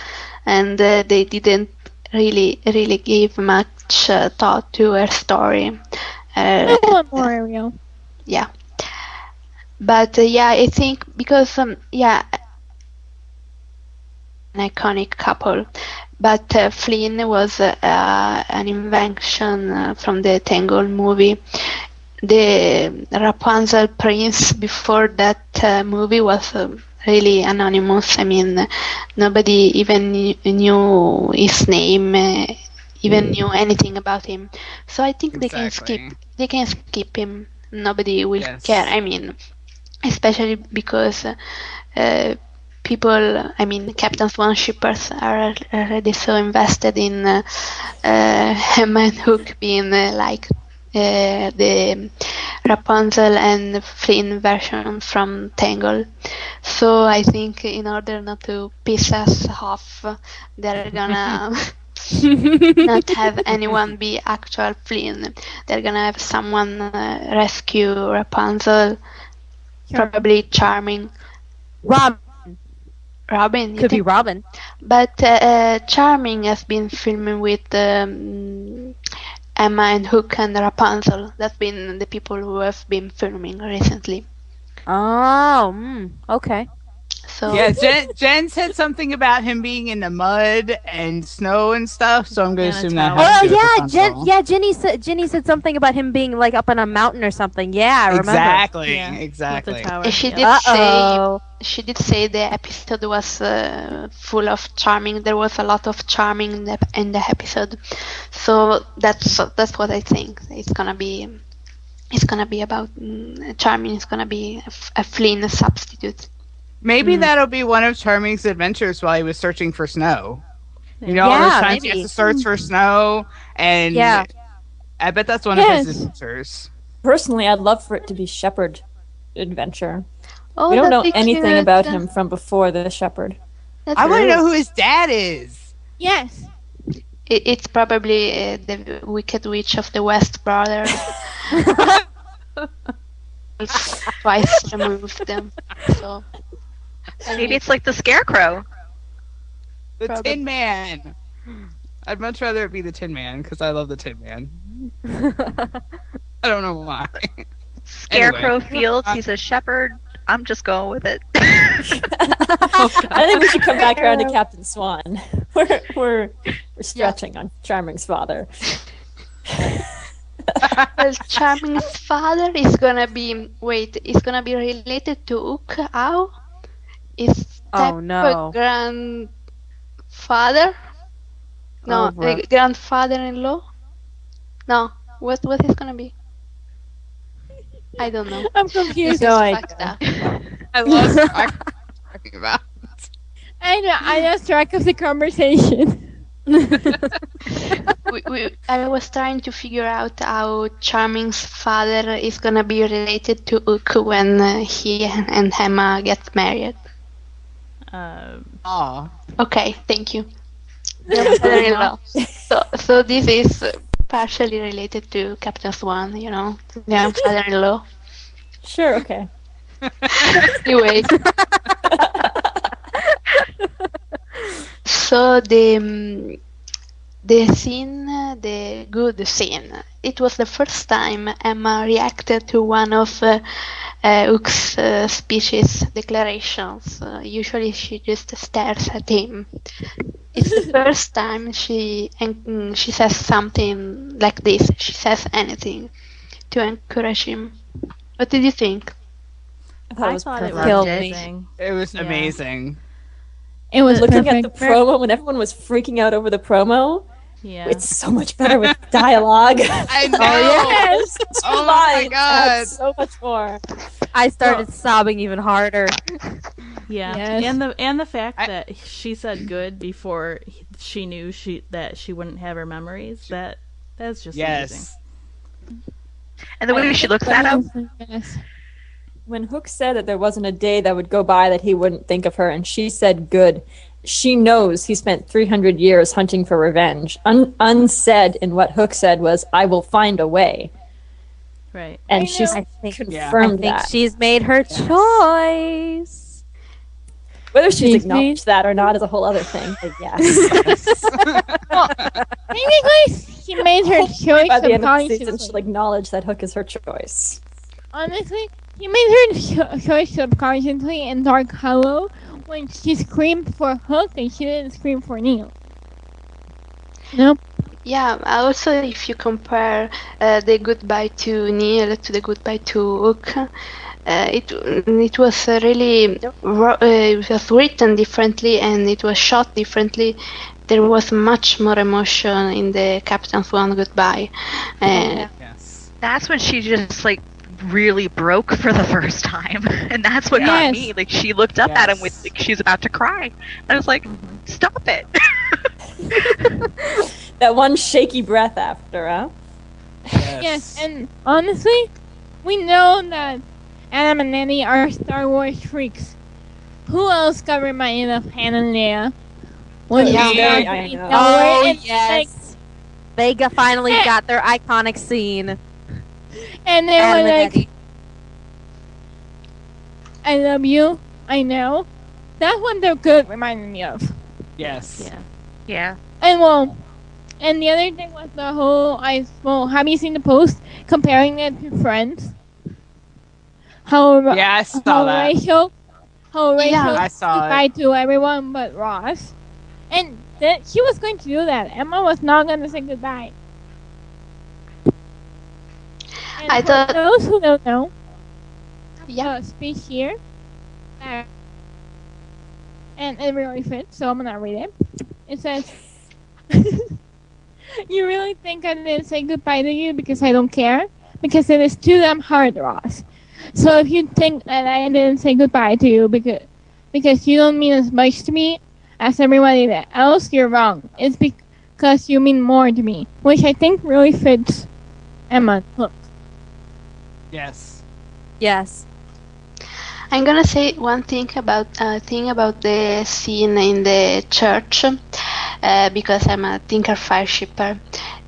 and they didn't really give much thought to her story. I want more Ariel. Yeah. But yeah, I think because yeah, an iconic couple. But Flynn was an invention from the Tangled movie. the Rapunzel prince before that movie was really anonymous. I mean, nobody even knew his name, even knew anything about him. So I think Exactly. they can skip him. Nobody will Yes. care. I mean, especially because people, I mean, Captain Swan shippers are already so invested in Emma and Hook being like the Rapunzel and Flynn version from Tangle. So I think in order not to piss us off, they're gonna not have anyone be actual Flynn. They're gonna have someone rescue Rapunzel, probably Charming. Robin, you Could be think? Robin. But Charming has been filming with Emma and Hook and Rapunzel. That's been the people who have been filming recently. Oh, okay. So Yeah, Jen said something about him being in the mud and snow and stuff, so I'm going to And a assume that tower. has to Oh do with yeah, Rapunzel. Jenny said something about him being like up on a mountain or something. Yeah, I remember. Exactly, Yeah, exactly. With the tower. she yeah. did Uh-oh. say the episode was full of Charming. There was a lot of Charming in the episode. So that's what I think. It's gonna be about Charming. Is gonna be a Flynn substitute. Maybe that'll be one of Charming's adventures while he was searching for snow. You know, all Yeah, those times he maybe. has to search for snow, and Yeah. I bet that's one of Yes. his adventures. Personally, I'd love for it to be Shepherd adventure. Oh, We don't know that'd be anything cute. about him from before the Shepherd. That's I want to true. know who his dad is. Yes. It's probably the Wicked Witch of the West brothers. Twice removed them. So Maybe it's like the Scarecrow. The Probably. Tin Man. I'd much rather it be the Tin Man because I love the Tin Man. I don't know why. Scarecrow Anyway. Fields, he's a shepherd. I'm just going with it. I think we should come back around to Captain Swan. We're stretching on Charming's father. well, Charming's father is gonna be related to Ook. How? Is Oh, no. grandfather? No, Oh, bro. grandfather-in-law? No, what is gonna be? I don't know. I'm confused. No Fucked idea. up. I lost what I'm talking about. I lost track of the conversation. I was trying to figure out how Charming's father is gonna be related to Ook when he and Emma get married. Aw. Okay, thank you. Grandfather-in-law. So this is partially related to Captain Swan, you know, grandfather-in-law. Sure, okay. Anyway. So the scene, the good scene. It was the first time Emma reacted to one of Hook's speech's declarations. Usually she just stares at him. It's the first time she says something like this. She says anything to encourage him. What did you think? I thought it was it perfect. was Killed me. amazing. It was Yeah. amazing. It was Looking at the perfect. promo, when everyone was freaking out over the promo, Yeah. it's so much better with dialogue. I know. Yes! Oh my God. That's so much more. I started sobbing even harder. Yeah, Yes. and the fact that she said good before she knew that she wouldn't have her memories. That's just amazing. Yes. And the way she looks at him. Yes. When Hook said that there wasn't a day that would go by that he wouldn't think of her, and she said good, she knows he spent 300 years hunting for revenge. Unsaid in what Hook said was, I will find a way. Right. And I she's know. I think confirmed I think that. she's made her choice. Whether she's She's acknowledged that or not is a whole other thing, but yes. Technically, she made her choice By the end of the season, subconsciously. she'll acknowledge that Hook is her choice. Honestly, she made her choice subconsciously in Dark Hollow when she screamed for Hook and she didn't scream for Neil. Nope. Yeah, also if you compare the goodbye to Neil to the goodbye to Hook, it was really it was written differently and it was shot differently. There was much more emotion in the Captain Swan goodbye. Yes. That's when she just like really broke for the first time, and that's what got me. Like she looked up at him with like she was about to cry. I was like, "Stop it!" That one shaky breath after, huh? Yes, and honestly, we know that Adam and Eddy are Star Wars freaks. Who else got reminded of Han and Leia? When Yeah. they got I to know. Oh, and, yes. They finally got their iconic scene. and they Adam were and like, Eddy. "I love you, I know." That's what they're good reminding me of. Yes. Yeah. And the other thing was the whole have you seen the post comparing it to Friends? How Yeah, I saw how that. Rachel I saw said bye to everyone but Ross, and that she was going to do that. Emma was not going to say goodbye. And I for thought- those who don't know, Yeah. the speech here, and it really fits, so I'm gonna read it. It says, "You really think I didn't say goodbye to you because I don't care? Because it is too damn hard, Ross. So if you think that I didn't say goodbye to you because you don't mean as much to me as everybody else, you're wrong. It's because you mean more to me," which I think really fits Emma. Look. Yes. Yes. I'm gonna say one thing about the scene in the church, because I'm a Tinker Fire shipper.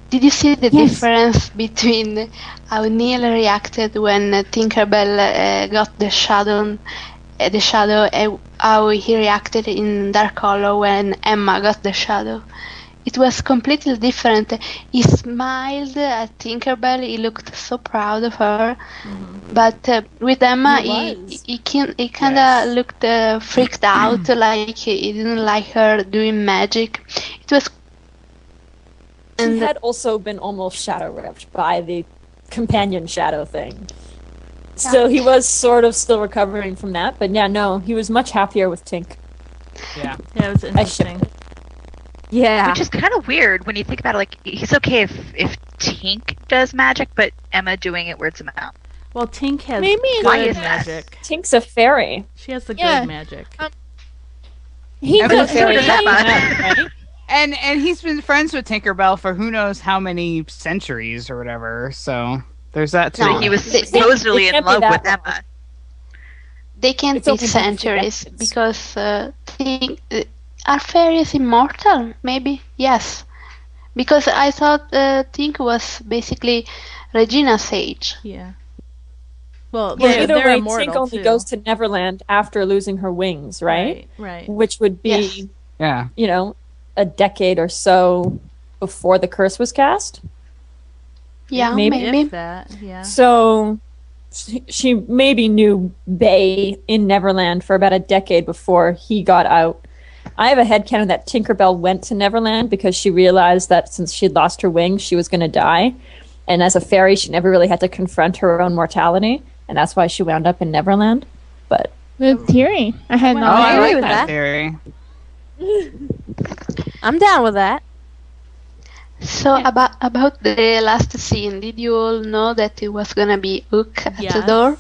Did you see the difference between how Neil reacted when Tinkerbell got the shadow, and how he reacted in Dark Hollow when Emma got the shadow? It was completely different. He smiled at Tinkerbell. He looked so proud of her. But with Emma, he kind of looked freaked out, like he didn't like her doing magic. It was. He had also been almost shadow ripped by the companion shadow thing. So he was sort of still recovering from that, but yeah, no, he was much happier with Tink. Yeah. Yeah, it was interesting. Yeah. Which is kind of weird when you think about it. Like, he's okay if Tink does magic, but Emma doing it weirds him out. Well, Tink has Maybe it's Why good is that? magic. Tink's a fairy. She has the Yeah. good magic. He's Every a fairy fairy. does Emma. Right? And he's been friends with Tinkerbell for who knows how many centuries or whatever. So there's that too. No, He was They- supposedly it in can't be love that with long. Emma. They can't It's be only been a few centuries decades. because are fairies immortal? Maybe yes. Because I thought Tink was basically Regina's age. Yeah. Well, Well, they're, either they're way, immortal Tink only too. goes to Neverland after losing her wings, right? Right. Which would be, Yes. Yeah. you know, a decade or so before the curse was cast. Yeah, Maybe. maybe. If that, yeah. So she maybe knew Bay in Neverland for about a decade before he got out. I have a headcanon that Tinkerbell went to Neverland because she realized that since she'd lost her wings, she was going to die. And as a fairy, she never really had to confront her own mortality. And that's why she wound up in Neverland. But Good theory. I had no Oh, I idea. like with that that. theory. I'm down with that. So about the last scene, did you all know that it was gonna be Hook at the Yes. door?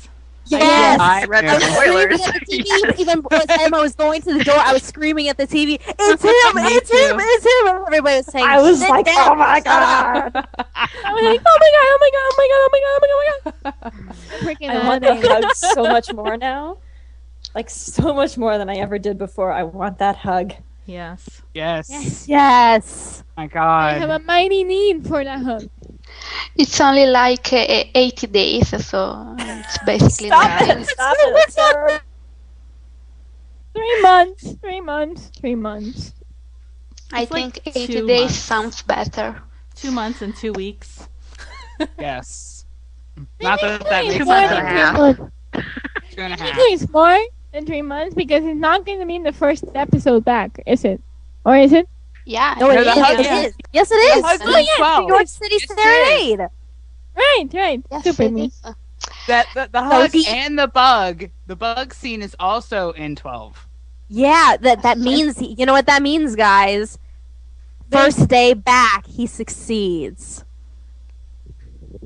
Yes. I read knew. the spoilers. Screaming at the TV, even as Emma was going to the door, I was screaming at the TV, "It's him! It's him! It's him!" And everybody was saying, I was "Sit like, down, oh my shut up." god! I was like, oh my god, oh my god, oh my god, oh my god, oh my god, oh my god. Freaking I want out. that hug so much more now. Like, so much more than I ever did before. I want that hug. Yes. Yes. Yes. My I have God. a mighty need for that hug. It's only like 80 days, so it's basically nothing. Stop it, sir. 3 months, 3 months, 3 months. I It's like think 80 2 days months. sounds better. 2 months and 2 weeks. Yes. Not that that Maybe makes it's more months than and a 3 half. months. 2.5. Maybe it's more than 3 months because it's not going to be in the first episode back, is it? Or is it? Yeah. No, No, it the is. hug- It yeah. is. Yes, it is. hug New is 12. York City Yes, it Serenade. Right. Yes, Super it me. is. That the hug he- and the bug scene is also in 12. Yeah, that means, you know what that means, guys? First day back, he succeeds.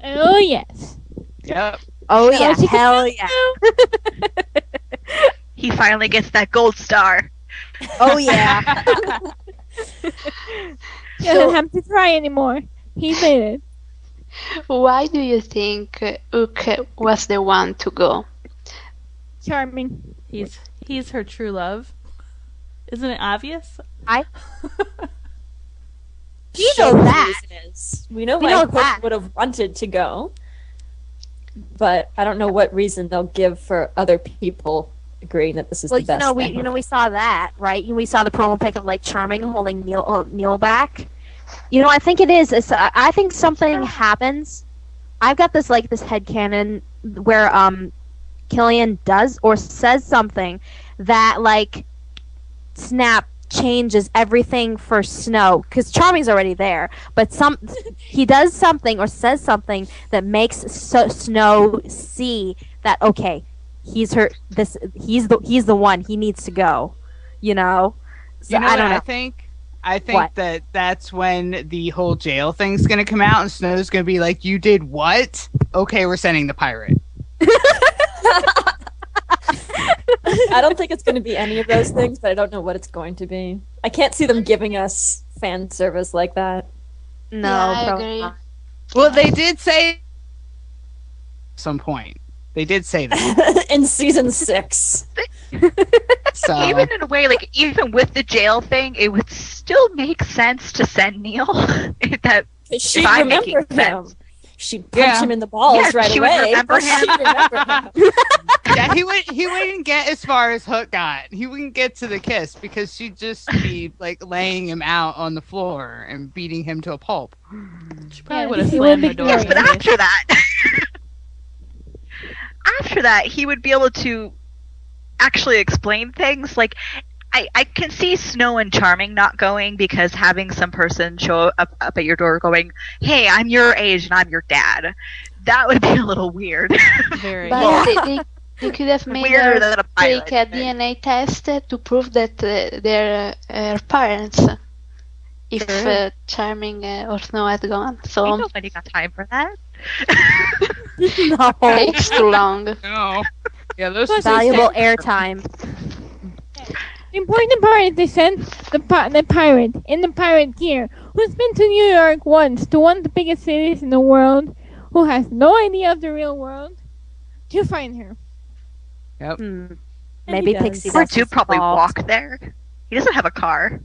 Oh yes. Yep. Oh, So yeah. she can Hell do yeah. He finally gets that gold star. Oh, yeah. He doesn't have to try anymore. He made it. Why do you think Ook was the one to go? Charming. He's her true love. Isn't it obvious? You Show know what the that. reason is. We know We why know Hook that. would have wanted to go, but I don't know what reason they'll give for other people agreeing that this is Well, the best thing. we saw that, right? We saw the promo pic of like Charming holding Neil back. You know, I think it is. I think something happens. I've got this headcanon where Killian does or says something that like Snap changes everything for Snow, because Charming's already there, but he does something or says something that makes Snow see that, okay, he's the one, he needs to go, you know. So You know I what don't know. I think What? that's when the whole jail thing's gonna come out, and Snow's gonna be like, "You did what? Okay, we're sending the pirate." I don't think it's going to be any of those things, but I don't know what it's going to be. I can't see them giving us fan service like that. No, Yeah, I probably agree. not. Well, they did say at some point. They did say that. In season 6. So Even in a way, like even with the jail thing, it would still make sense to send Neil. She'd If I'm remember making him. sense. She'd punch Yeah. him in the balls Yes, right she would away. remember but him. she'd remember him. yeah, he wouldn't get as far as Hook got. He wouldn't get to the kiss because she'd just be like laying him out on the floor and beating him to a pulp. She probably Yeah, would have it would slammed be the door. glorious. But anyway. after that, he would be able to actually explain things. Like, I can see Snow and Charming not going because having some person show up at your door going, "Hey, I'm your age and I'm your dad," that would be a little weird. Very. But they could have made Weirder her than a pirate. take a DNA test to prove that they're her parents. If Sure. Charming or Snow had gone. Ain't So nobody got time for that. No. takes too long. No. Yeah, those Valuable airtime. The important part is they sent the pirate in the pirate gear, who's been to New York once, to one of the biggest cities in the world, who has no idea of the real world, to find her. Hmm. And Maybe he does. Pixie Or Dust two is probably involved. walk there. He doesn't have a car.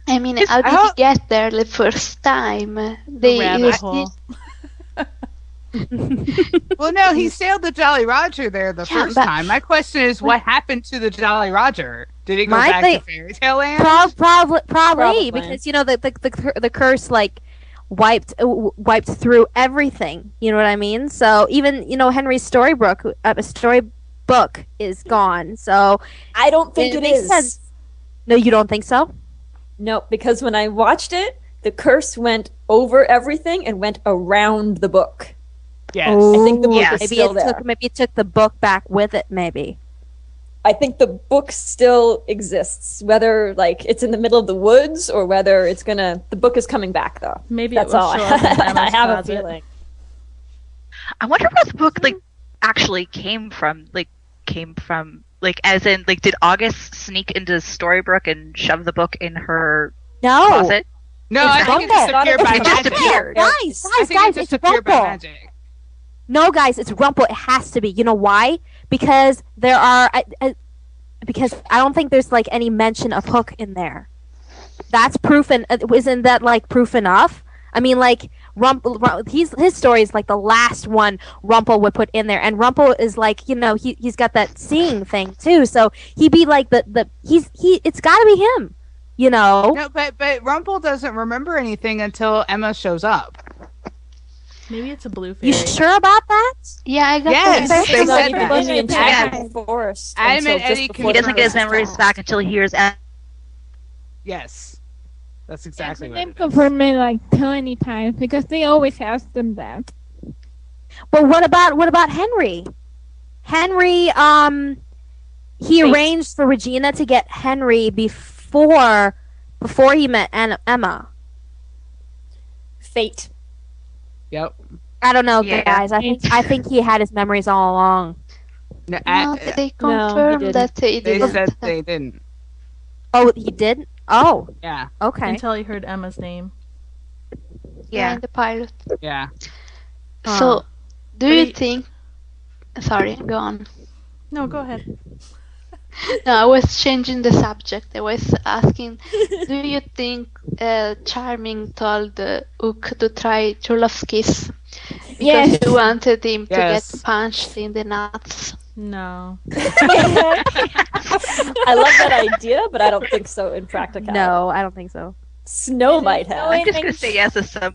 I mean, how did he get there the first time? The rabbit hole. Well, no, he sailed the Jolly Roger there the Yeah, first but- time. My question is, what happened to the Jolly Roger? Did it go My back thing- to Fairy Tale Land? Probably because you know the curse like wiped through everything. You know what I mean? So even Henry's storybook is gone. So I don't think it makes is. sense. No, you don't think so? No, because when I watched it, the curse went over everything and went around the book. Yes. I think the book Yes. is Maybe still it there. took the book back with it. Maybe. I think the book still exists, whether like it's in the middle of the woods or whether it's gonna. The book is coming back though. Maybe That's it will all. show up in I Grandma's have a closet. feeling. I wonder where the book actually came from. As in, did August sneak into Storybrooke and shove the book in her No. closet? No, I think it Rumple. disappeared by It just magic. appeared. Guys, I think it it's disappeared by Rumple. magic. No, guys, it's Rumple. It has to be. You know why? Because there are. Because I don't think there's like any mention of Hook in there. That's proof, and isn't that like proof enough? I mean, like Rumple, his story is like the last one Rumple would put in there, and Rumple is like he's got that seeing thing too, so he'd be like it's got to be him, No, but Rumple doesn't remember anything until Emma shows up. Maybe it's a blue fairy. You sure about that? Yeah, I got Yes, the they impression said that- that. In the entire forest Adam until and just Eddy before can- He doesn't get his the memories curse back until he hears Yes. That's exactly what They've it is. confirmed it like 20 times because they always ask them that. But what about Henry? Henry, he arranged for Regina to get Henry before he met Emma. Fate. Yep. I don't know, Yeah. guys. I think he had his memories all along. No, No, they confirmed didn't. that he they didn't. said they didn't. Oh, he did? Oh, Yeah. okay. Until he heard Emma's name. Yeah, in the pilot. Yeah. So, do What you do you- think? Sorry, go on. No, go ahead. No, I was changing the subject. I was asking, do you think Charming told Hook to try True Love's Kiss because Yes. he wanted him to Yes. get punched in the nuts? No. I love that idea, but I don't think so in practicality. No, I don't think so. Snow might have. I'm just gonna say yes with some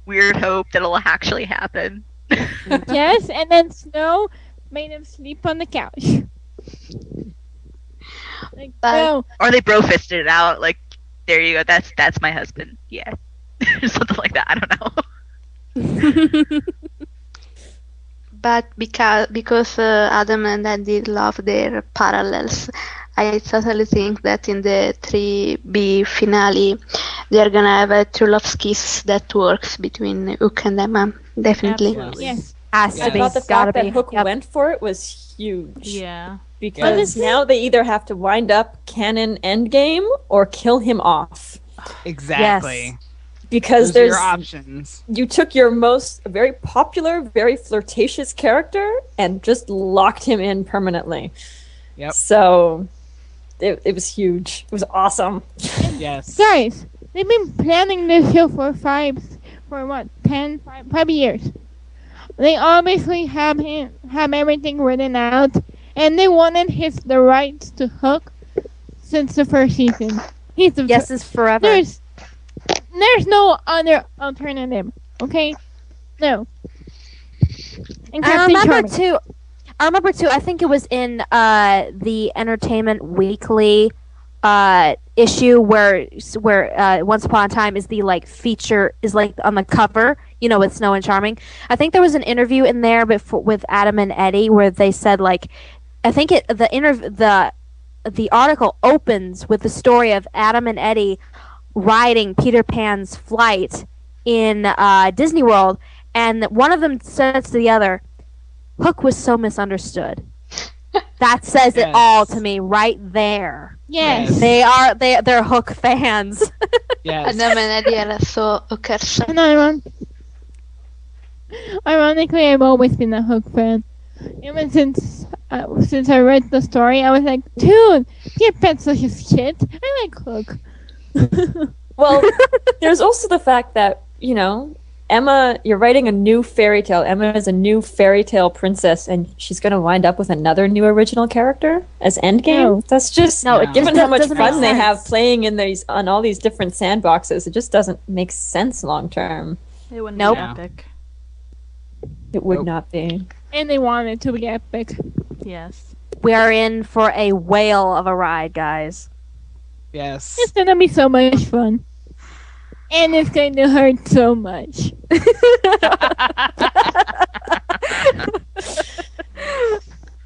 weird hope that it'll actually happen. Yes, and then Snow made him sleep on the couch. Like, But- no. Or they bro fisted it out. Like, there you go. That's my husband. Yeah, something like that. I don't know. But because Adam and Andy love their parallels, I totally think that in the 3B finale, they're gonna have a True Love's Kiss that works between Hook and Emma. Definitely. Absolutely. Yes. Has Yeah. to I be. thought the Gotta fact that be. Hook Yep. went for it was huge. Yeah. Because Yeah. now they either have to wind up canon endgame or kill him off. Exactly. Because Those are there's your options. you took your most very popular, very flirtatious character and just locked him in permanently. Yep. So it was huge. It was awesome. Yes. Guys, they've been planning this show for 5 years. They obviously have everything written out, and they wanted the rights to Hook since the first season. He's the Yes, is forever. There's no other alternative. Okay, no. And I Captain remember Charming. too. I think it was in the Entertainment Weekly issue where Once Upon a Time is the feature is on the cover, with Snow and Charming. I think there was an interview in there with Adam and Eddy where they said I think the article opens with the story of Adam and Eddy riding Peter Pan's flight in Disney World, and one of them says to the other, "Hook was so misunderstood." That says it Yes. all to me right there. Yes. They're Hook fans. Yes. Adam and Eddie are so hookers. And ironically, I've always been a Hook fan. Even since I read the story, I was like, dude, Peter Pan's such a shit. I like Hook. Well, there's also the fact that, Emma, you're writing a new fairy tale. Emma is a new fairy tale princess, and she's going to wind up with another new original character as Endgame. No. That's just No, it given just how much doesn't make fun they have sense. playing on all these different sandboxes. It just doesn't make sense long term. It wouldn't Nope. be epic. It would Nope. not be. And they wanted to be epic. Yes. We are in for a whale of a ride, guys. Yes. It's gonna be so much fun. And it's going to hurt so much.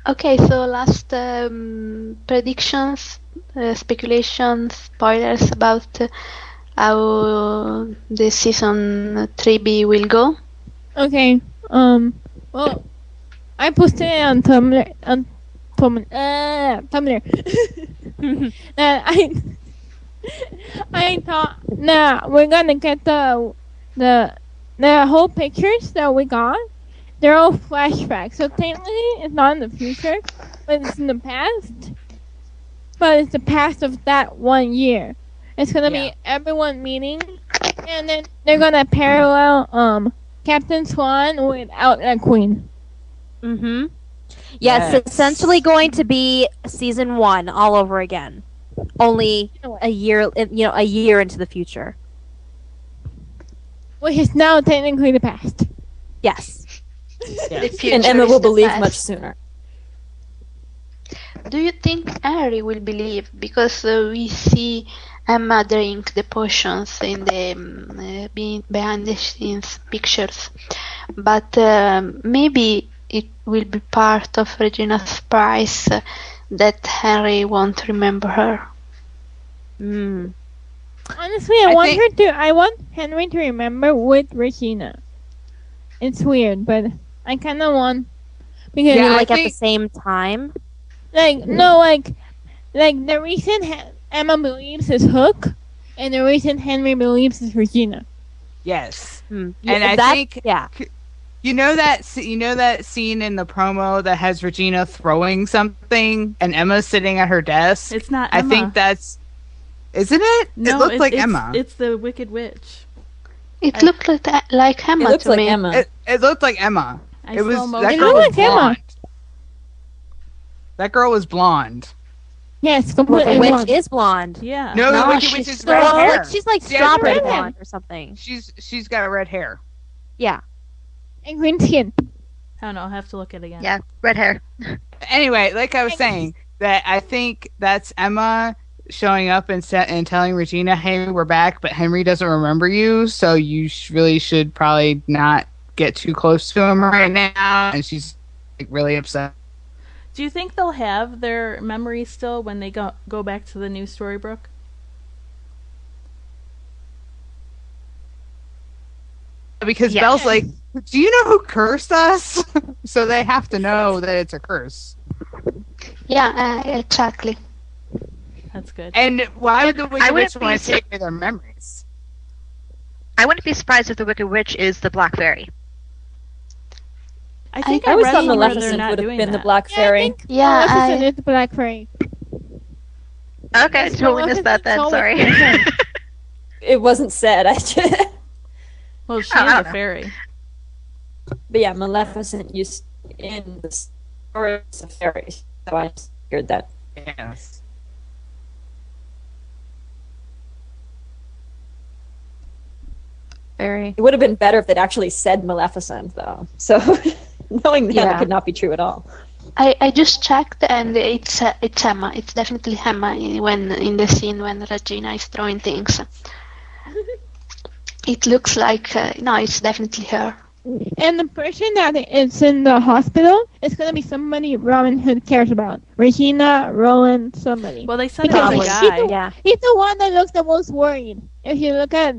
Okay, so last predictions, speculations, spoilers about how the season 3B will go. Okay. Well, I posted it on Tumblr. Tumblr. That I thought, we're gonna get the whole pictures that we got. They're all flashbacks, so technically it's not in the future, but it's in the past. But it's the past of that 1 year. It's gonna be everyone meeting, and then they're gonna parallel Captain Swan without a queen. Mm-hmm. Yeah, Yes. it's essentially going to be season 1 all over again. Only a year, a year into the future. Which is now technically the past. Yes. The future And Emma is will the believe past. much sooner. Do you think Harry will believe? Because we see Emma drink the potions in the behind the scenes pictures, but maybe it will be part of Regina's surprise that Henry won't remember her. Honestly, I want Henry to remember with Regina. It's weird, but I kind of want because Yeah, like at the same time. like the reason Emma believes is Hook, and the reason Henry believes is Regina. Yes. Yeah, And I think yeah. you know that scene in the promo that has Regina throwing something and Emma sitting at her desk? It's not I Emma. think that's isn't it? No, it looked like it's, Emma. It's the Wicked Witch. It looked like Emma It looks to like me. Emma. It looked like Emma. I It was slow that motion. girl It was looked like Emma. blonde. That girl was blonde. Yes, Well, completely the witch wrong. is blonde. Yeah. No, the No, Wicked she's Witch is so- red hair. Like, she's like She has strawberry red hair. blonde or something. She's got red hair. Yeah. And green skin. I don't know. I'll have to look at it again. Yeah, red hair. Anyway, like I was saying, that I think that's Emma showing up and telling Regina, "Hey, we're back," but Henry doesn't remember you, so you really should probably not get too close to him right now. And she's like really upset. Do you think they'll have their memories still when they go back to the new Storybrooke? Because Yeah. Belle's like, "Do you know who cursed us?" So they have to know that it's a curse. Yeah, exactly. That's good. And why would the Wicked wouldn't Witch want be to take away their memories? I wouldn't be surprised if the Wicked Witch is the Black Fairy. I think I I always read thought somewhere they're Maleficent not would have doing been the that. Black Yeah, Fairy. I think Yeah, Maleficent is the Black Fairy. Okay, I Yes, totally missed that then. Maleficent's Sorry. always been her. It wasn't said. I just... Well, she Oh, I is a don't know. fairy. But yeah, Maleficent used in the story as a fairy, so I just figured that. Yes. Very. It would have been better if they'd actually said Maleficent, though. So knowing that, Yeah. it could not be true at all. I just checked and it's Emma. It's definitely Emma when in the scene when Regina is throwing things. It looks like no, it's definitely her. And the person that is in the hospital is gonna be somebody Robin Hood cares about. Regina, Rowan, somebody. Well, they said it Because was a Probably. guy. Yeah. He's the one that looks the most worried. If you look at,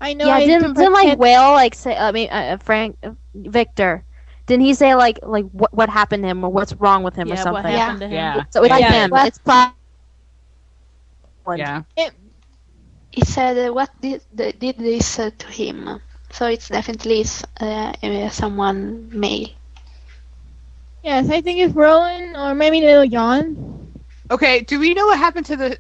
I know. Yeah, I didn't like pretend- Will like say? Frank, Victor, didn't he say like what happened to him or what's wrong with him or Yeah, something? what happened to him? Yeah. So it's like Yeah. him. It's probably. Yeah. He said, "What did this to him?" So it's definitely someone male. Yes, I think it's Rowan or maybe Little John. Okay, do we know what happened to the...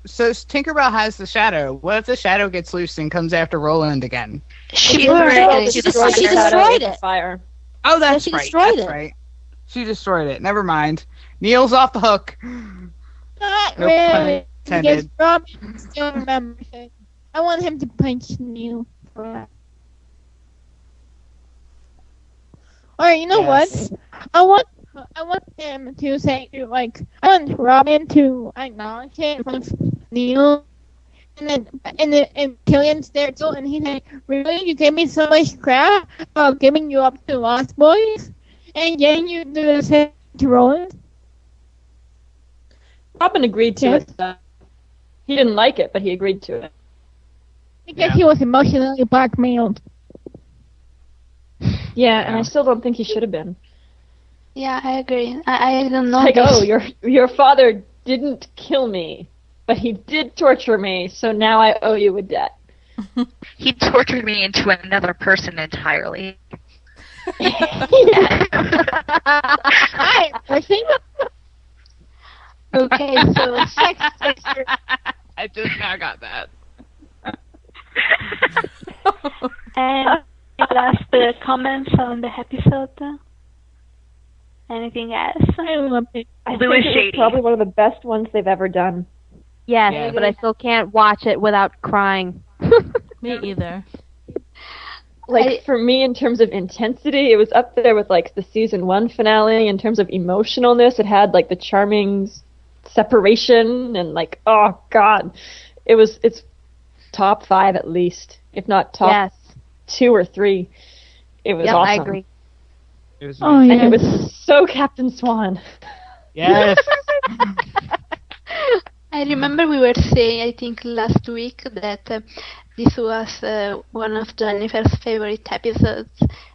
So Tinkerbell has the shadow. What if the shadow gets loose and comes after Roland again? She She burned destroyed- it. she destroyed She destroyed it. Fire. Oh, that's she right. destroyed That's it. right. She destroyed it. Never mind. Neil's off the hook. Not No pun really. Because intended. Robin still remembers it. I want him to punch Neil for that. Or you know Yes. what? I want him to say like I want Robin to acknowledge it in front of Neil, and Killian's there too, and he's like, "Really, you gave me so much crap about giving you up to Lost Boys, and then you do the same to Roland." Robin agreed to Yes. it. He didn't like it, but he agreed to it. Because Yeah. he was emotionally blackmailed. Yeah, and Yeah. I still don't think he should have been. Yeah, I agree. I don't know. Like, this. oh, your father didn't kill me, but he did torture me, so now I owe you a debt. He tortured me into another person entirely. Hi, Percy. Okay, so Sex sister. I just now got that. and last comments on the episode. Anything else? I love it. I Louis think it was Shady. probably one of the best ones they've ever done. Yes, Yeah. but I still can't watch it without crying. Me either. Like, for me, in terms of intensity, it was up there with, like, the season 1 finale. In terms of emotionalness, it had, like, the charming separation and, like, oh, God. it's top 5 at least, if not top Yes. 2 or 3. It was Yep, awesome. I agree. It was Oh, amazing. And yeah. it was so Captain Swan. Yes. I remember we were saying, I think last week, that this was one of Jennifer's favorite episodes,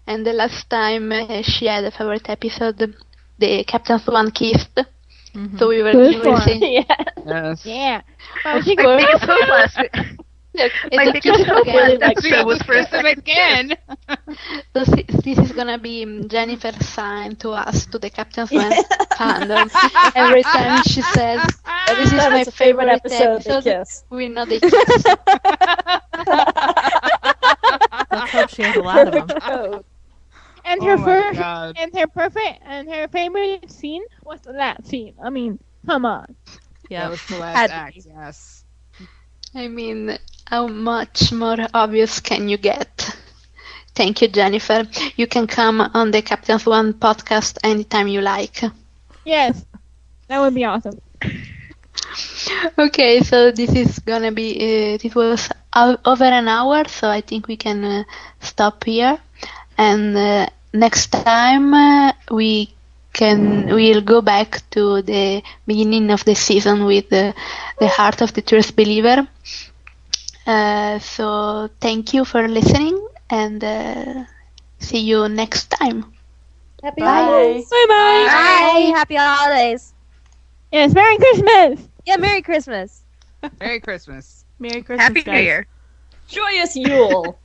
and the last time she had a favorite episode, the Captain Swan kissed. So we were Good one. saying, Yeah. Yes. Yeah. oh, she My biggest hope last week. look, My it's a biggest kiss hope again. last episode was for a second again. So this is gonna be Jennifer's sign to us, to the Captain Swan fandom. Every time she says, "This is That my was a favorite favorite episode, they kiss. we know they kiss. Let's hope she has a lot of them. Perfect code. And Oh her my first, God. and her favorite scene was that scene. I mean, come on. That Yeah. was the Had last to act. be. Yes. I mean, how much more obvious can you get? Thank you, Jennifer. You can come on the Captain Swan podcast anytime you like. Yes, that would be awesome. Okay, so this is gonna be. It was over an hour, so I think we can stop here. And next time we'll go back to the beginning of the season with the Heart of the Truth Believer. So thank you for listening, and see you next time. Happy Bye. holidays. Bye-bye. Bye. Happy holidays. Yes, Merry Christmas. Yeah, Merry Christmas. Merry Christmas. Merry Christmas, Happy guys. New Year. Joyous Yule.